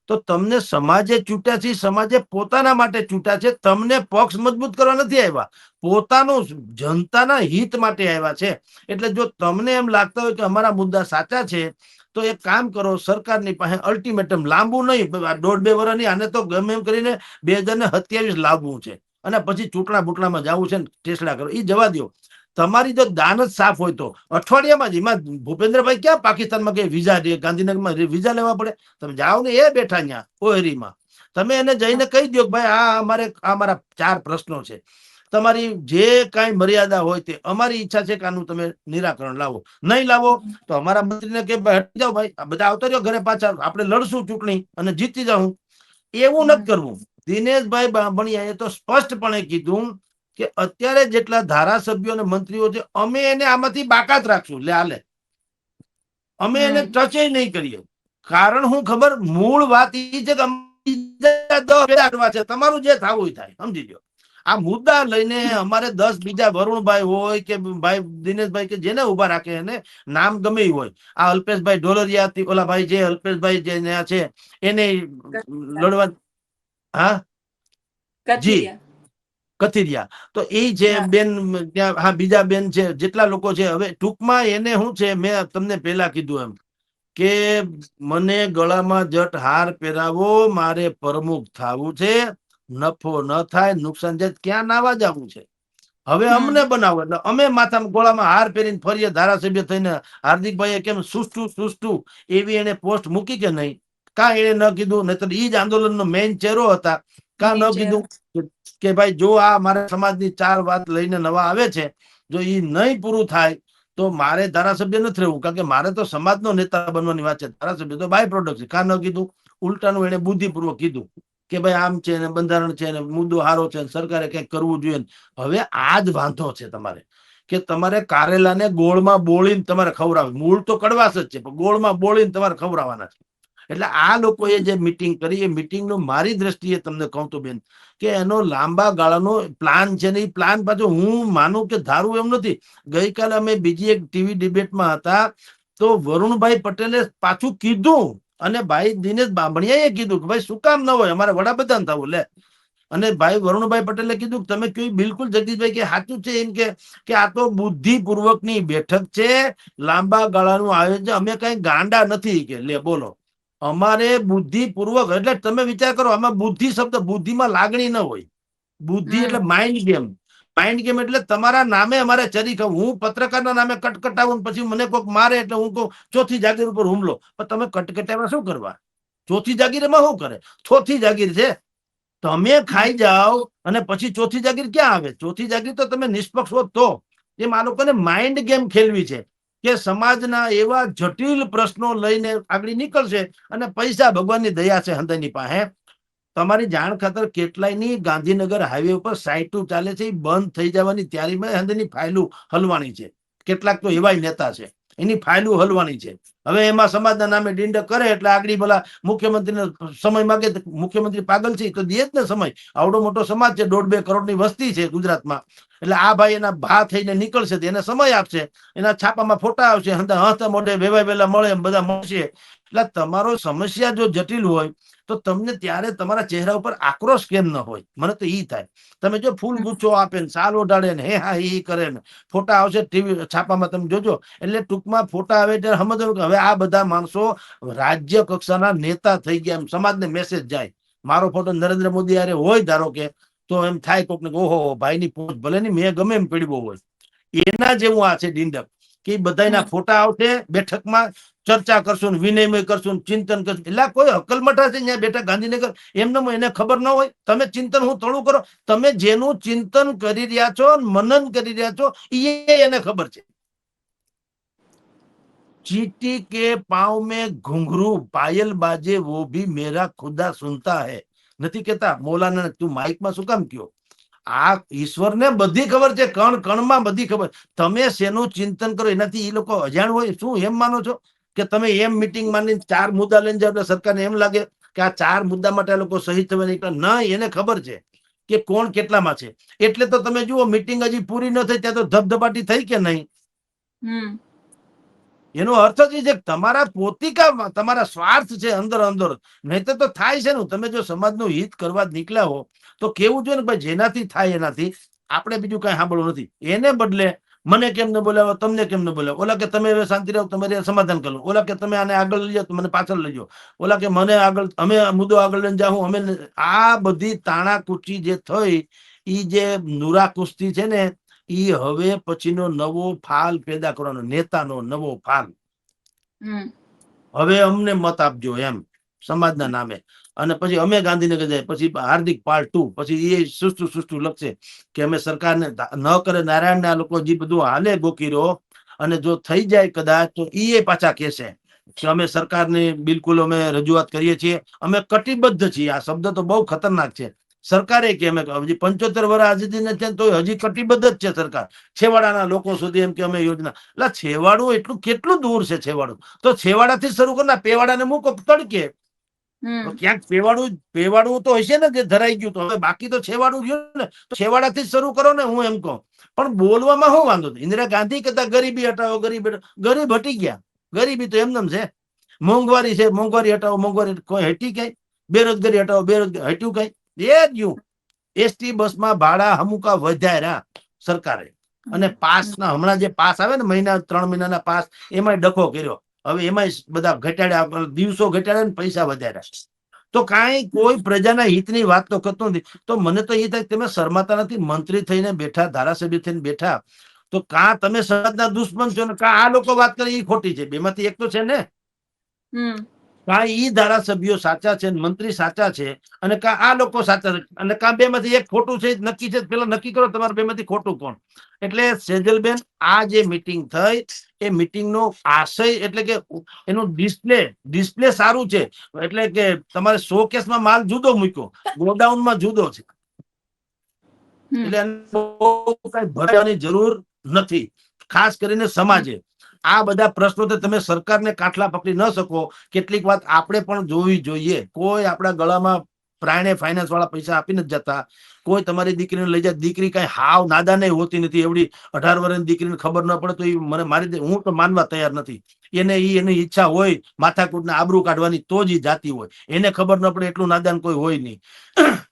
તો તમને સમાજે ચૂંટ્યા છે, સમાજે પોતાના માટે ચૂંટ્યા છે, તમને પક્ષ મજબૂત કરવા નથી આવ્યા, પોતાનું જનતાના હિત માટે આવ્યા છે. એટલે જો તમને એમ લાગતા હોય કે અમારા મુદ્દા સાચા છે, તો એક કામ કરો, સરકારની પાસે અલ્ટિમેટમ લાંબુ નહીં, 1.5-2 વર્ષ નહીં, આને તો ગમે એમ કરીને 2027 લાવવું છે, અને પછી ચૂંટણા બૂટણામાં જવું છે ને ટેસડા કરો, એ જવા દો. તમારી જો દાન જ સાફ હોય તો અઠવાડિયામાં જ એમાં ભૂપેન્દ્રભાઈ ક્યાં પાકિસ્તાનમાં કે વિઝા દે, ગાંધીનગરમાં વિઝા લેવા પડે? તમે જાઓ ને, એ બેઠા અહીંયા ઓહેરીમાં, તમે એને જઈને કહી દો કે ભાઈ આ મારા 4 પ્રશ્નો છે, તમારી જે કાંઈ મર્યાદા હોય તે, અમારી ઈચ્છા છે કે આનું તમે નિરાકરણ લાવો. નહીં લાવો તો અમારા મંત્રીને કે હટી જાઓ ભાઈ, આ બધા આવતા રહ્યો ઘરે પાછા, આપણે લડશું ચૂંટણી અને જીતી જાઉં. એવું નથી કરવું. દિનેશભાઈ બાંભણિયાએ તો સ્પષ્ટપણે કીધું કે અત્યારે જેટલા ધારાસભ્યો અને મંત્રીઓ છે, અમે એને આમાંથી બાકાત રાખશું. લે અમે એને ટચ નહીં કરીએ. કારણ હું ખબર, મૂળ વાત એ છે કે તમારું જે થવું થાય સમજી લો. આ મુદ્દા લઈને અમારે 10 બીજા વરુણભાઈ હોય કે ભાઈ દિનેશભાઈ કે જેને ઉભા રાખે, એને નામ ગમે હોય, આ અલ્પેશભાઈ ઢોલરિયા, ઓલા ભાઈ જે અલ્પેશભાઈ જે છે એને લડવા, હા જી કથિરિયા, તો એ જે બેન ત્યાં, હા બીજા બેન છે, જેટલા લોકો છે. હવે ટૂંકમાં એને શું છે, મેં તમને પેલા કીધું એમ કે મને ગળામાં જટ હાર પહેરાવો, મારે પ્રમુખ થવું છે, નફો ન થાય, નુકસાન જાય, ક્યાં નાવા જવું છે. હવે અમને બનાવો એટલે અમે માથામાં ગોળામાં હાર પહેરીને ફરીએ ધારાસભ્ય થઈને. હાર્દિકભાઈએ કેમ સુસ્તું એવી એને પોસ્ટ મૂકી કે નહીં? કા એને ન કીધું? નહીતર ઈ જ આંદોલનનો મેઇન ચહેરો હતા. કા ન કીધું કે ભાઈ જો આ મારા સમાજની 4 વાત લઈને નવા આવે છે, જો ઈ નહીં પૂરું થાય તો મારે ધારાસભ્ય નથી રહેવું, કારણ કે મારે તો સમાજનો નેતા બનવાની વાત છે, ધારાસભ્ય તો બાય પ્રોડક્ટ છે. કા ન કીધું? ઉલટાનું એને બુદ્ધિપૂર્વક કીધું કે ભાઈ આમ છે ને બંધારણ છે ને મુદ્દો હારો છે, સરકારે કંઈક કરવું જોઈએ. હવે આ જ વાંધો છે તમારે, કે તમારે કારેલાને ગોળમાં બોળીને તમારે ખવડાવે. મૂળ તો કડવાશ જ છે, પણ ગોળમાં બોળીને તમારે ખવડાવવાના છે. એટલે આ લોકોએ જે મિટિંગ કરી, એ મિટિંગનો મારી દ્રષ્ટિએ તમને કહું તો બેન, કે એનો લાંબા ગાળાનો પ્લાન છે ને, એ પ્લાન પાછો હું માનું કે ધારું એમ નથી. ગઈકાલે અમે બીજી એક ટીવી ડિબેટમાં હતા, તો વરુણભાઈ પટેલે પાછું કીધું, અને ભાઈ દિનેશ બાંભણિયાએ કીધું કે ભાઈ શું કામ ન હોય, અમારે વડાપ્રધાન થવું. લે, અને ભાઈ વરુણભાઈ પટેલે કીધું તમે કયું બિલકુલ જગદીશભાઈ કે સાચું છે, એમ કે આ તો બુદ્ધિપૂર્વકની બેઠક છે, લાંબા ગાળાનું આયોજન, અમે કઈ ગાંડા નથી કે. લે બોલો, અમારે બુદ્ધિપૂર્વક, એટલે તમે વિચાર કરો, આમાં બુદ્ધિ શબ્દ, બુદ્ધિમાં લાગણી ન હોય. બુદ્ધિ એટલે માઇન્ડ ગેમ. માઇન્ડ ગેમ એટલે તમારા નામે અમારે ચરી ખાવું. હું પત્રકારના નામે કટકટાવું, પછી મને કોઈક મારે એટલે હું કહું ચોથી જાગીર ઉપર હુમલો. પણ તમે કટકટાવા શું કરવા? ચોથી જાગીર એમાં શું કરે? ચોથી જાગીર છે, તમે ખાઈ જાઓ અને પછી ચોથી જાગીર ક્યાં આવે? ચોથી જાગીર તો તમે નિષ્પક્ષ હો તો. એમ આ લોકોને માઇન્ડ ગેમ ખેલવી છે, કે સમાજના એવા જટિલ પ્રશ્નો લઈને આગળ નીકળશે, અને પૈસા ભગવાનની દયા છે હંધાની પાસે. તમારી જાણ ખાતર કેટલાયની ગાંધીનગર હાઈવે ઉપર સાઇટો ચાલે છે, એ બંધ થઈ જવાની તૈયારીમાં હંધાની ફાઇલો હલવાની છે. કેટલાક તો એવાય નેતા છે, એની ફાઇલો હલવાની છે. હવે એમાં સમાજના નામે ડિંડક કરે એટલે આગળ ભલા મુખ્યમંત્રીને સમય માગે, મુખ્યમંત્રી પાગલ છે તો દે જ ને સમય. આવડો મોટો સમાજ છે, 1.5-2 કરોડની વસ્તી છે ગુજરાતમાં, એટલે આ ભાઈ એના ભા થઈને નીકળશે, એને સમય આપશે, એના છાપામાં ફોટા આવશે, હંતા મોઢે વેવાય વેલા મળે બધા મળશે. એટલે તમારો સમસ્યા જો જટિલ હોય તો તમને ત્યારે તમારા ચહેરા ઉપર આક્રોશ કેમ ન હોય? મને તો ઈ થાય. તમે જો ફૂલ ગુચ્છો આપે ને સાલ ઓઢાડે ને હે હા ઈ કરે ને ફોટા આવશે ટીવી છાપામાં, તમે જોજો. એટલે ટૂંકમાં ફોટા આવે ત્યારે સમજવું કે હવે આ બધા માણસો રાજ્ય કક્ષાના નેતા થઈ ગયા, એમ સમાજને મેસેજ જાય. મારો ફોટો નરેન્દ્ર મોદી યારે હોય ધારો કે, તો એમ થાય કોકને, ઓહો ભાઈની પોસ્ટ ભલે ની મેં ગમે એમ પીડવો હોય. એના જેવું આ છે ડિંડક, કે બધાના ફોટા આવશે, બેઠકમાં ચર્ચા કરશું, વિનિમય કરશું, ચિંતન કરશું. એટલે કોઈ અકલમઠા છે ત્યાં બેઠા ગાંધીનગર, એમને એને ખબર ન હોય? તમે ચિંતન હું થોડું કરો, તમે જેનું ચિંતન કરી રહ્યા છો, મનન કરી રહ્યા છો, એ એને ખબર છે. चींटी के पांव में घुंघरू पायल बाजे वो भी मेरा खुदा सुनता है. નથી કેતા મૌલાના, તું માઇકમાં શું કામ કયો? આ ઈશ્વરને બધી ખબર છે, કણ કણમાં બધી ખબર. તમે શેનું ચિંતન કરો એનાથી એ લોકો અજાણ હોય? શું એમ માનો છો કે તમે એમ મિટિંગ માની 4 મુદ્દા લઈને જાવ એટલે સરકારને એમ લાગે કે આ 4 મુદ્દા માટે લોકો સહી થવા નીકળે? ના, એને ખબર છે કે કોણ કેટલામાં છે. એટલે તો તમે જુઓ, મિટિંગ હજી પૂરી ન થઈ ત્યાં તો ધબધબાટી થઈ કે નહીં? એનો અર્થ જ એ છે કે તમારા પોતિકા તમારા સ્વાર્થ છે અંદર અંદર, નહીં તો થાય છે ને. તમે જો સમાજનું હિત કરવા જ નીકળ્યા હો તો કેવું જોઈએ ને ભાઈ, જેનાથી થાય એનાથી આપણે બીજું કઈ સાંભળવું નથી. એને બદલે મને કેમ ન બોલાવો, તમને કેમ ન બોલાવો, ઓલા કે તમે હવે શાંતિ રહો, તમારે સમાધાન કરો, ઓલા કે તમે આને આગળ લઈ જાઓ તો મને પાછળ લઈ જાઓ, ઓલા કે મને આગળ, અમે મુદ્દો આગળ લઈને જાઉં અમે. આ બધી તાણાકૂચી જે થઈ, ઈ જે નુરા કુસ્તી છે ને, ઈ હવે પછીનો નવો ફાલ પેદા કરવાનો, નેતાનો નવો ફાલ. હવે અમને મત આપજો એમ સમાજના નામે, અને પછી અમે ગાંધીનગર જાય, પછી હાર્દિક પાર્ટ 2, પછી એ સુસ્તું લખશે કે અમે સરકારને ન કરે. નારાયણ ના લોકો જે બધું હાલે ગોકીરો, અને જો થઈ જાય કદાચ તો એ પાછા કહેશે કે અમે સરકારની બિલકુલ અમે રજૂઆત કરીએ છીએ, અમે કટિબદ્ધ છીએ. આ શબ્દ તો બહુ ખતરનાક છે. સરકારે કે અમે હજી 75 વર્ષ આઝાદી નથી તો હજી કટિબદ્ધ જ છે સરકાર છેવાડાના લોકો સુધી, એમ કે અમે યોજના. એટલે છેવાડું એટલું કેટલું દૂર છે છેવાડું, તો છેવાડાથી શરૂ કરનાર, પેવાડાને મૂકો તડકે. ક્યાંક પેવાડું તો હશે ને જે ધરાઈ ગયું, તો હવે બાકી તો છેવાડું ગયું ને, તો છેવાડાથી શરૂ કરો ને, હું એમ કહું. પણ બોલવામાં શું વાંધો? ઇન્દિરા ગાંધી કહેતા ગરીબી હટાવો, ગરીબ હટી ગયા. ગરીબી તો એમને છે. મોંઘવારી છે, મોંઘવારી હટાવો, મોંઘવારી કોઈ હટી કઈ? બેરોજગારી હટાવો, બેરોજગારી હટ્યું કઈ? એ જ એસટી બસમાં ભાડા હમુકા વધાર્યા સરકારે, અને પાસના હમણાં જે પાસ આવે ને 3 મહિનાના પાસ, એમાં ડખો કર્યો. હવે એમાં બધા ઘટાડ્યા, દિવસો ઘટાડ્યા ને પૈસા વધાર્યા. તો કાંઈ કોઈ પ્રજાના હિતની વાત તો કરતો નથી. તો મને તો એ થાય, તમે શરમાતા નથી? મંત્રી થઈને બેઠા, ધારાસભ્ય થઈને બેઠા, તો કાં તમે સમાજના દુશ્મન છો ને કાં આ લોકો વાત કરે એ ખોટી છે. બેમાંથી એક તો છે ને. કાં ઈ ધારાસભ્યો સાચા છે, મંત્રી સાચા છે, અને કાં આ લોકો સાચા છે, અને કાં બેમાંથી એક ખોટું છે. નક્કી છે, પેલા નક્કી કરો તમારે બેમાંથી ખોટું કોણ. એટલે સેજલબેન, આ જે મીટિંગ થઈ, એ મીટિંગ નો આશય એટલે કે એનું ડિસ્પ્લે સારું છે. એટલે કે તમારે શોકેસમાં માલ જુદો મૂક્યો, ગોડાઉનમાં જુદો છે. એટલે કઈ ભરવાની જરૂર નથી. ખાસ કરીને સમાજે આ બધા પ્રશ્નો તમે સરકારને કાટલા પકડી ન શકો. કેટલીક વાત આપણે પણ જોવી જોઈએ. કોઈ આપણા ગળામાં પ્રાણે ફાઇનાન્સ વાળા પૈસા આપી નથી જતા. કોઈ તમારી દીકરીને લઈ જાય, દીકરી કઈ હાવ નાદાને હોતી નથી. એવડી 18 વર્ષની દીકરીને ખબર ન પડે તો એ મને મારી દે, હું તો માનવા તૈયાર નથી. એની ઈચ્છા હોય માથાકૂટને આબરૂ કાઢવાની, તો જ જાતી હોય. એને ખબર ન પડે એટલું નાદાન કોઈ હોય નહીં.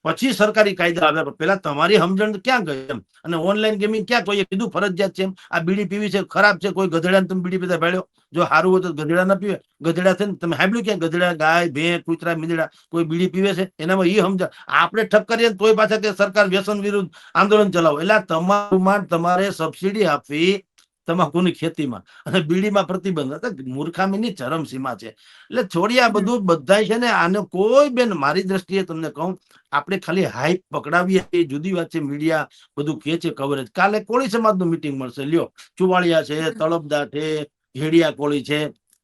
પછી સરકારી કાયદા આવ્યા, પેલા તમારી સમજણ ક્યાં ગઈ એમ. અને ઓનલાઈન ગેમિંગ ક્યાં કોઈએ કીધું ફરજિયાત છે એમ? આ બીડી પીવી છે ખરાબ છે, કોઈ ગધેડાને તમે બીડી પીતા ભેળ્યો? જો સારું હોય તો ગધેડા ના પીવે. ગધેડા છે ને, તમે સાંભળ્યું ક્યાં ગધેડા, ગાય, ભેં, કૂતરા, મીંદડા કોઈ બીડી પીવે છે? એનામાં એ સમજા આપણે ઠપ કરીએ તોય પાછા કે સરકાર વ્યસન વિરુદ્ધ આંદોલન ચલાવો. એટલે તમારું તમારે સબસિડી આપવી તમાકુની ખેતીમાં, અને બીડીમાં પ્રતિબંધ. મૂર્ખામીની ચરમસીમા છે. એટલે છોડી આ બધું બધા છે ને. આને કોઈ બેન, મારી દ્રષ્ટિએ તમને કહું, આપણે ખાલી હાઈપ પકડાવીએ એ જુદી વાત છે. મીડિયા બધું કે છે કવરેજ. કાલે કોળી સમાજનું મીટિંગ મળશે. લ્યો, ચુવાડિયા છે, તળપદા છે, હેડિયા કોળી છે.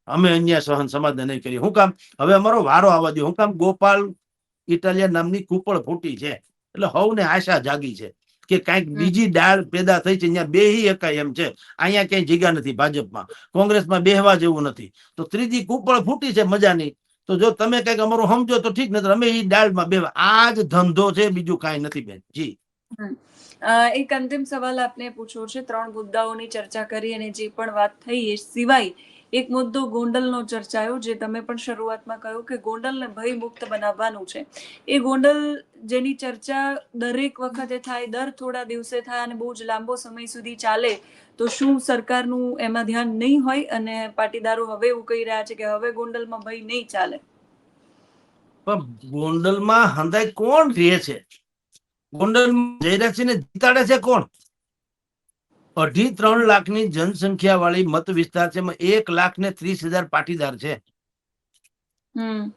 અમે અહીંયા સહન સમાજને નહીં કરીએ. શું કામ? હવે અમારો વારો આવવા દો. શું કામ? ગોપાલ ઇટાલિયા નામની કુપળ ફૂટી છે. એટલે હવને આશા જાગી છે કે કઈક બીજી ડાળ પેદા થઈ છે. અહીંયા બેહી એકાય એમ છે. અહીંયા ક્યાંય જગ્યા નથી ભાજપમાં, કોંગ્રેસમાં બેહવા જેવું નથી. તો ત્રીજી કુપળ ફૂટી છે મજાની. તો જો તમે કઈક અમારું સમજો તો ઠીક, નથી અમે એ ડાળમાં બેવા. આ જ ધંધો છે, બીજું કાંઈ નથી બેન. જી એક અંતિમ સવાલ આપને પૂછવો છે. 3 મુદ્દાઓની ચર્ચા કરી, અને જે પણ વાત થઈ એ સિવાય એક મુદ્દો ગોંડલનો ચર્ચાયો, જે તમે પણ શરૂઆતમાં કહ્યું કે ગોંડલને ભય મુક્ત બનાવવાનું છે. એ ગોંડલ જેની ચર્ચા દરેક વખતે થાય, દર થોડા દિવસે થાય, અને બહુ જ લાંબો સમય સુધી ચાલે, તો શું સરકારનું એમાં ધ્યાન નહીં હોય? અને પાટીદારો હવે એવું કહી રહ્યા છે કે હવે ગોંડલમાં ભય નહીં ચાલે. પણ ગોંડલમાં હંધાઈ કોણ રહે છે? ગોંડલમાં જયરાજસિંહને જીતાડે છે કોણ? 2.5-3 લાખની જનસંખ્યા વાળી મત વિસ્તાર છે. 1,30,000 પાટીદાર છે.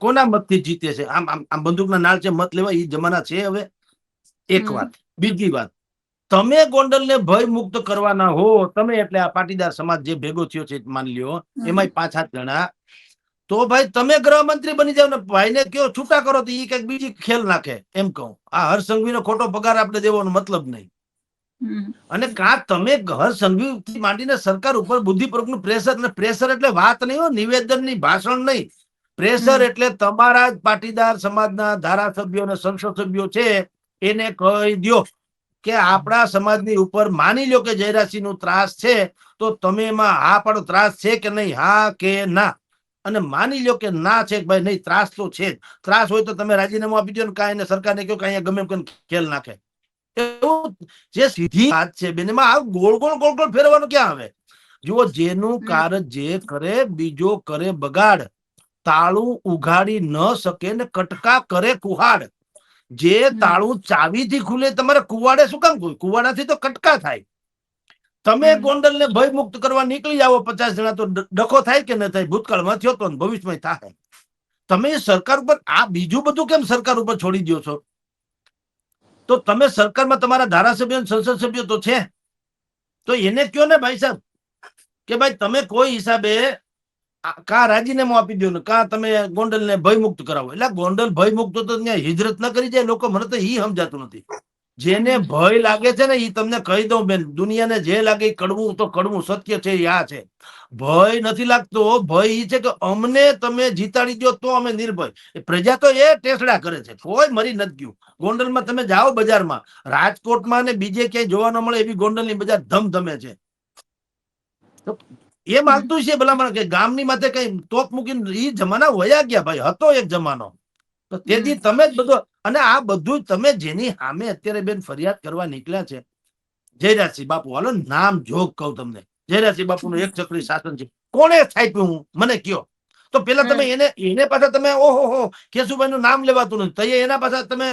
કોના મતથી જીતે છે? આમ બંદૂકના નાળ છે મત લેવા? એ જમાના છે હવે? એક વાત. બીજી વાત, તમે ગોંડલને ભય મુક્ત કરવાના હો, તમે એટલે આ પાટીદાર સમાજ જે ભેગો થયો છે માની લ્યો, એમાં 5-7 જણા, તો ભાઈ તમે ગૃહમંત્રી બની જાવ ને, ભાઈને કયો છૂટા કરો તો એ કઈક બીજી ખેલ નાખે. એમ કહું, આ હર્ષસંઘવીનો ખોટો પગાર આપણે દેવાનો મતલબ નહીં. અને કાં તમે હર્ષસંઘવી માંડીને સરકાર ઉપર બુદ્ધિપૂર્વકનું પ્રેશર, ને પ્રેશર એટલે વાત નહીં હો, નિવેદનની, ભાષણ નહીં. પ્રેશર એટલે તમારા જ પાટીદાર સમાજના ધારાસભ્યો અને સંસદ સભ્યો છે એને કહી દો કે આપણા સમાજની ઉપર માની લો કે જયરાજસિંહ નું ત્રાસ છે, તો તમે એમાં હા પાડો, ત્રાસ છે કે નહીં, હા કે ના. અને માની લો કે ના છે, ભાઈ નહીં ત્રાસ તો છે જ. ત્રાસ હોય તો તમે રાજીનામું આપી દો ને, કાંઈ સરકારને કહો કે અહીંયા ગમે એમ ખેલ નાખે. એવું જે સીધી વાત છે બેન, એમાં આ ગોળ ગોળ ગોળ ગોળ ફેરવાનું ક્યાં આવે? જુઓ, જેનું કાર્ય જે કરે બીજો કરે બગાડ, તાળું ઉઘાડી ન શકે ને કટકા કરે કુહાડ. જે તાળું ચાવીથી ખુલે, તમારે કુવાડે શું કામ? કુવાડાથી તો કટકા થાય. તમે ગોંડલને ભય મુક્ત કરવા નીકળી જાઓ 50 જણા, તો ડખો થાય કે ન થાય? ભૂતકાળમાં થયો તો ભવિષ્યમાં થાય. તમે સરકાર ઉપર આ બીજું બધું કેમ સરકાર ઉપર છોડી દો છો? તો તમે સરકારમાં તમારા ધારાસભ્ય સંસદ સભ્યો તો છે, તો એને કયો ને ભાઈ સાહેબ કે ભાઈ તમે કોઈ હિસાબે કા રાજીનામું આપી દો ને કા તમે ગોંડલ ને ભયમુક્ત કરાવો. એટલે ગોંડલ ભયમુક્ત તો ત્યાં હિજરત ન કરી જાય લોકો. મને તો ઈ સમજાતું નથી. જેને ભય લાગે છે ને, ઈ તમને કહી દઉં બેન, દુનિયાને જે લાગે કડવું તો કડવું સત્ય છે, આ છે. ભય નથી લાગતો. ભય ઈ છે કે અમને તમે જીતાડી દો તો અમે નિર્ભય. પ્રજા તો એ ટેસડા કરે છે, કોઈ મરી નથી ગયું. ગોંડલમાં તમે જાઓ બજારમાં, રાજકોટમાં ને બીજે ક્યાંય જોવા ન મળે એવી ગોંડલની બજાર ધમધમે છે. એમ હાલતું છે ભલામણ કે ગામની માથે કઈ તોપ મૂકીને, ઈ જમાના વયા ગયા ભાઈ. હતો એક જમાનો. તો તેથી તમે જ બધો, અને આ બધું તમે જેની સામે અત્યારે બેન ફરિયાદ કરવા નીકળ્યા છે, જયરાજસિંહ બાપુ, હાલો નામ જોગ કહું તમને, જયરાજસિંહ બાપુ નું એક ચક્રી શાસન છે. કોણે છાપ્યું? હું મને કયો તો પેલા તમે એને પાછા તમે ઓહો કેશુભાઈ નું નામ લેવાતું નથી, તો એના પાછા તમે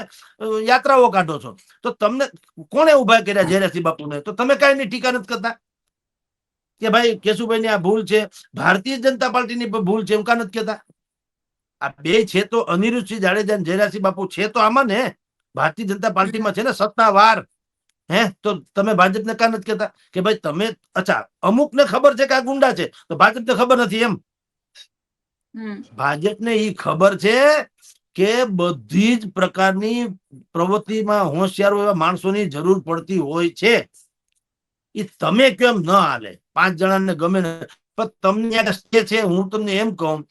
યાત્રાઓ કાઢો છો. તો તમને કોણે ઉભા કર્યા જયરાજસિંહ બાપુને? તો તમે કઈ ની ટીકા નથી કરતા કે ભાઈ કેશુભાઈ ની આ ભૂલ છે, ભારતીય જનતા પાર્ટીની ભૂલ છે, એમ કા નથી કહેતા? આ બે છે તો અનિરુદ્ધસિંહ જાડેજા જયરાજસિંહ બાપુ છે તો આમાં ને, ભારતીય જનતા પાર્ટીમાં છે ને સત્તાવાર. તો તમે ભાજપને કા નથી કહેતા કે ભાઈ તમે, અચ્છા અમુક ને ખબર છે કે આ ગુંડા છે, તો ભાજપને ખબર નથી એમ? ભાજપને ઈ ખબર છે કે બધી જ પ્રકારની પ્રવૃત્તિમાં હોશિયારો એવા માણસોની જરૂર પડતી હોય છે. એ તમે કેમ ન હાલે? 5 જણાને ગમે ને, પણ તમને છે, હું તમને એમ કહું,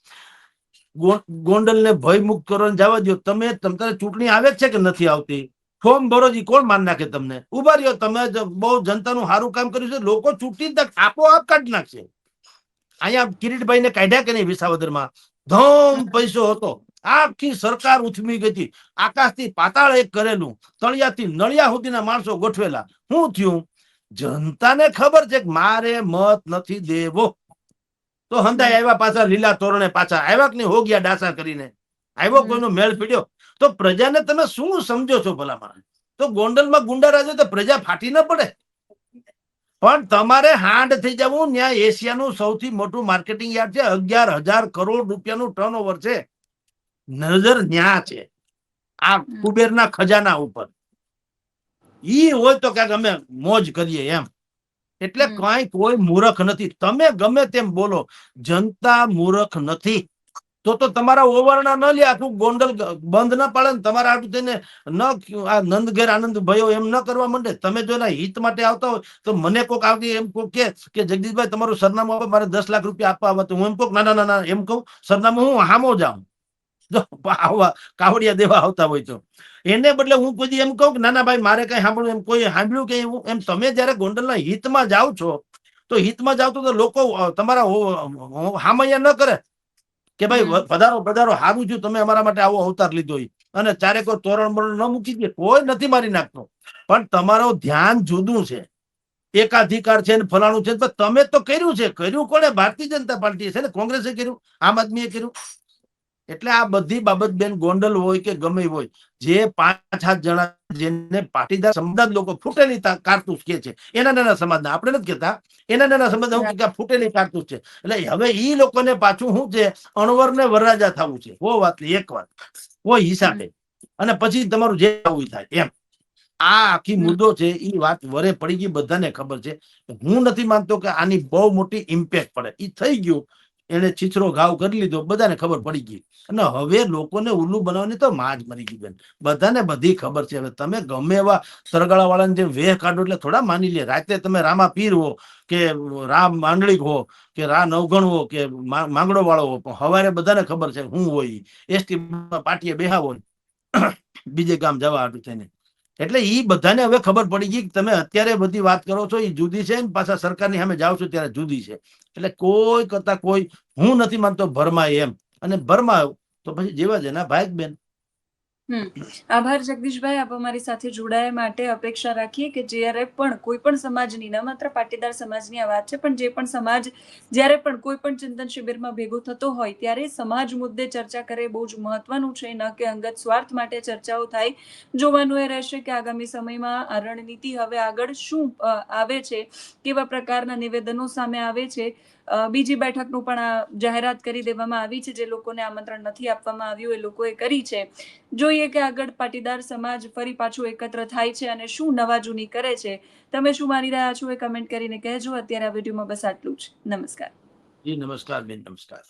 ગોંડલ ને ભયમુક્ત કરવાને જવા દો. તમે તમારે ચૂંટણી આવે છે કે નથી આવતી? ફોર્મ ભરો, કોણ માન નાખે તમને? ઉભા રહ્યો, તમે બહુ જનતાનું સારું કામ કર્યું છે, લોકો ચૂંટી આપોઆપ કાઢી નાખશે. અહીંયા કિરીટભાઈ ને કાઢ્યા કે નહીં? વિસાવદરમાં ધમ પૈસો હતો, આખી સરકાર ઉથમી ગઈ હતી. આકાશથી પાતાળ એક કરેલું, તળિયાથી નળિયા સુધીના માણસો ગોઠવેલા. શું થયું? જનતાને ખબર છે કે મારે મત નથી દેવો, તો હંધાઈ આવ્યા પાછા લીલા તોરણે, પાછા આવ્યા કે નહીં હો ગયા ડાસા કરીને? આવ્યો કોઈનો મેળ પીડ્યો? તો પ્રજાને તમે શું સમજો છો ભલામણ? તો ગોંડલમાં ગુંડારાજ તો પ્રજા ફાટી ન પડે? પણ તમારે હાંડ થઈ જવું. ત્યાં એશિયાનું સૌથી મોટું માર્કેટિંગ યાર્ડ છે, 11,000 કરોડ રૂપિયાનું ટર્નઓવર છે. નજર ન્યા છે, આ કુબેરના ખજાના ઉપર. ઈ હોય તો ક્યાંક અમે મોજ કરીએ એમ. એટલે કઈ કોઈ મૂર્ખ નથી. તમે ગમે તેમ બોલો, જનતા મૂર્ખ નથી. તો તમારા ઓવરણા ન લે, આખું ગોંડલ બંધ ના પાડે ને તમારા આટલું થઈને ન આ નંદ ઘેર આનંદ ભયો એમ ન કરવા માંડે. તમે જો એના હિત માટે આવતા હોય તો મને કોક આવતી એમ કોક કે જગદીશભાઈ તમારું સરનામું આપો, મારે 10 લાખ રૂપિયા આપવા આવે, તો હું એમ કહું ના ના ના એમ કહું? સરનામું હું હામો જાઉં જો આવા કાવડિયા દેવા આવતા હોય તો. એને બદલે હું કોઈ એમ કહું કે ના ના ભાઈ મારે કઈ સાંભળવું, એમ કોઈ સાંભળ્યું કે એવું? એમ તમે જયારે ગોંડલના હિતમાં જાઓ છો, તો હિતમાં જાવ તો લોકો તમારા હામૈયા ન કરે કે ભાઈ પધારો પધારો, સારું છું તમે અમારા માટે આવો અવતાર લીધો. અને ચારે કોઈ તોરણ બરણ ન મૂકી દે, કોઈ નથી મારી નાખતો. પણ તમારું ધ્યાન જુદું છે, એકાધિકાર છે ને ફલાણું છે. તમે તો કર્યું છે. કર્યું કોને? ભારતીય જનતા પાર્ટી છે ને, કોંગ્રેસે કર્યું, આમ આદમીએ કર્યું. એટલે આ બધી બાબત બેન, ગોંડલ હોય કે ગમે હોય, જે 5-7 જણા જેને પાટીદાર સમાજ લોકો ફૂટેલી કારતૂસ કે છે, એના નાના સમાજના આપણે નથી કહેતા, એના નાના સમાજ ફૂટેલી કારતૂસ છે. એટલે હવે ઈ લોકોને પાછું શું છે, અણવર ને વરરાજા થવું છે. ઓ વાત એક વાત કોઈ હિસાબે, અને પછી તમારું જે આવું થાય એમ. આ આખી મુદ્દો છે, એ વાત વરે પડી ગઈ, બધાને ખબર છે. હું નથી માનતો કે આની બહુ મોટી ઇમ્પેક્ટ પડે. એ થઈ ગયું, એને છીછરો ઘાવ કરી લીધો, બધાને ખબર પડી ગઈ. અને હવે લોકોને ઉલ્લુ બનાવવાની તો માં જ મરી ગઈ બેન. બધાને બધી ખબર છે. હવે તમે ગમે એવા સરગાળા વાળાને જે વેહ કાઢો એટલે થોડા માની લે. રાતે તમે રામા પીર હો કે રામ માંડલિક હો કે રા નવગણ હો કે માંગડો વાળો હો, પણ હવારે બધાને ખબર છે હું હોય. એસટી પાટીએ બેહાવો બીજે ગામ જવા હાટું થઈને, એટલે ઈ બધાને હવે ખબર પડી ગઈ કે તમે અત્યારે બધી વાત કરો છો એ જુદી છે ને પાછા સરકારની સામે જાઓ છો ત્યારે જુદી છે. એટલે કોઈ કરતા કોઈ હું નથી માનતો ભરમાય એમ, અને ભરમાય તો પછી જેવા જ એના ભાઈ બેન. આભાર જગદીશભાઈ, આપ અમારી સાથે જોડાયા માટે. અપેક્ષા રાખીએ કે જ્યારે પણ કોઈ પણ સમાજની, ન માત્ર પાટીદાર સમાજની આ વાત છે, પણ જે પણ સમાજ જ્યારે પણ કોઈ પણ ચિંતન શિબિરમાં ભેગો થતો હોય ત્યારે સમાજ મુદ્દે ચર્ચા કરે બહુ જ મહત્વનું છે, ન કે અંગત સ્વાર્થ માટે ચર્ચાઓ થાય. જોવાનું એ રહેશે કે આગામી સમયમાં આ રણનીતિ હવે આગળ શું આવે છે, કેવા પ્રકારના નિવેદનો સામે આવે છે. બીજી બેઠકનું પણ જાહેરાત કરી દેવામાં આવી છે. જે લોકોને આમંત્રણ નથી આપવામાં આવ્યું એ લોકોએ કરી છે. જોઈએ કે આગળ પાટીદાર સમાજ ફરી પાછું એકત્ર થાય છે અને શું નવા જૂની કરે છે. તમે શું માની રહ્યા છો એ કમેન્ટ કરીને કહેજો. અત્યારે આ વિડીયોમાં બસ આટલું જ. નમસ્કાર. જી નમસ્કાર બેન, નમસ્કાર.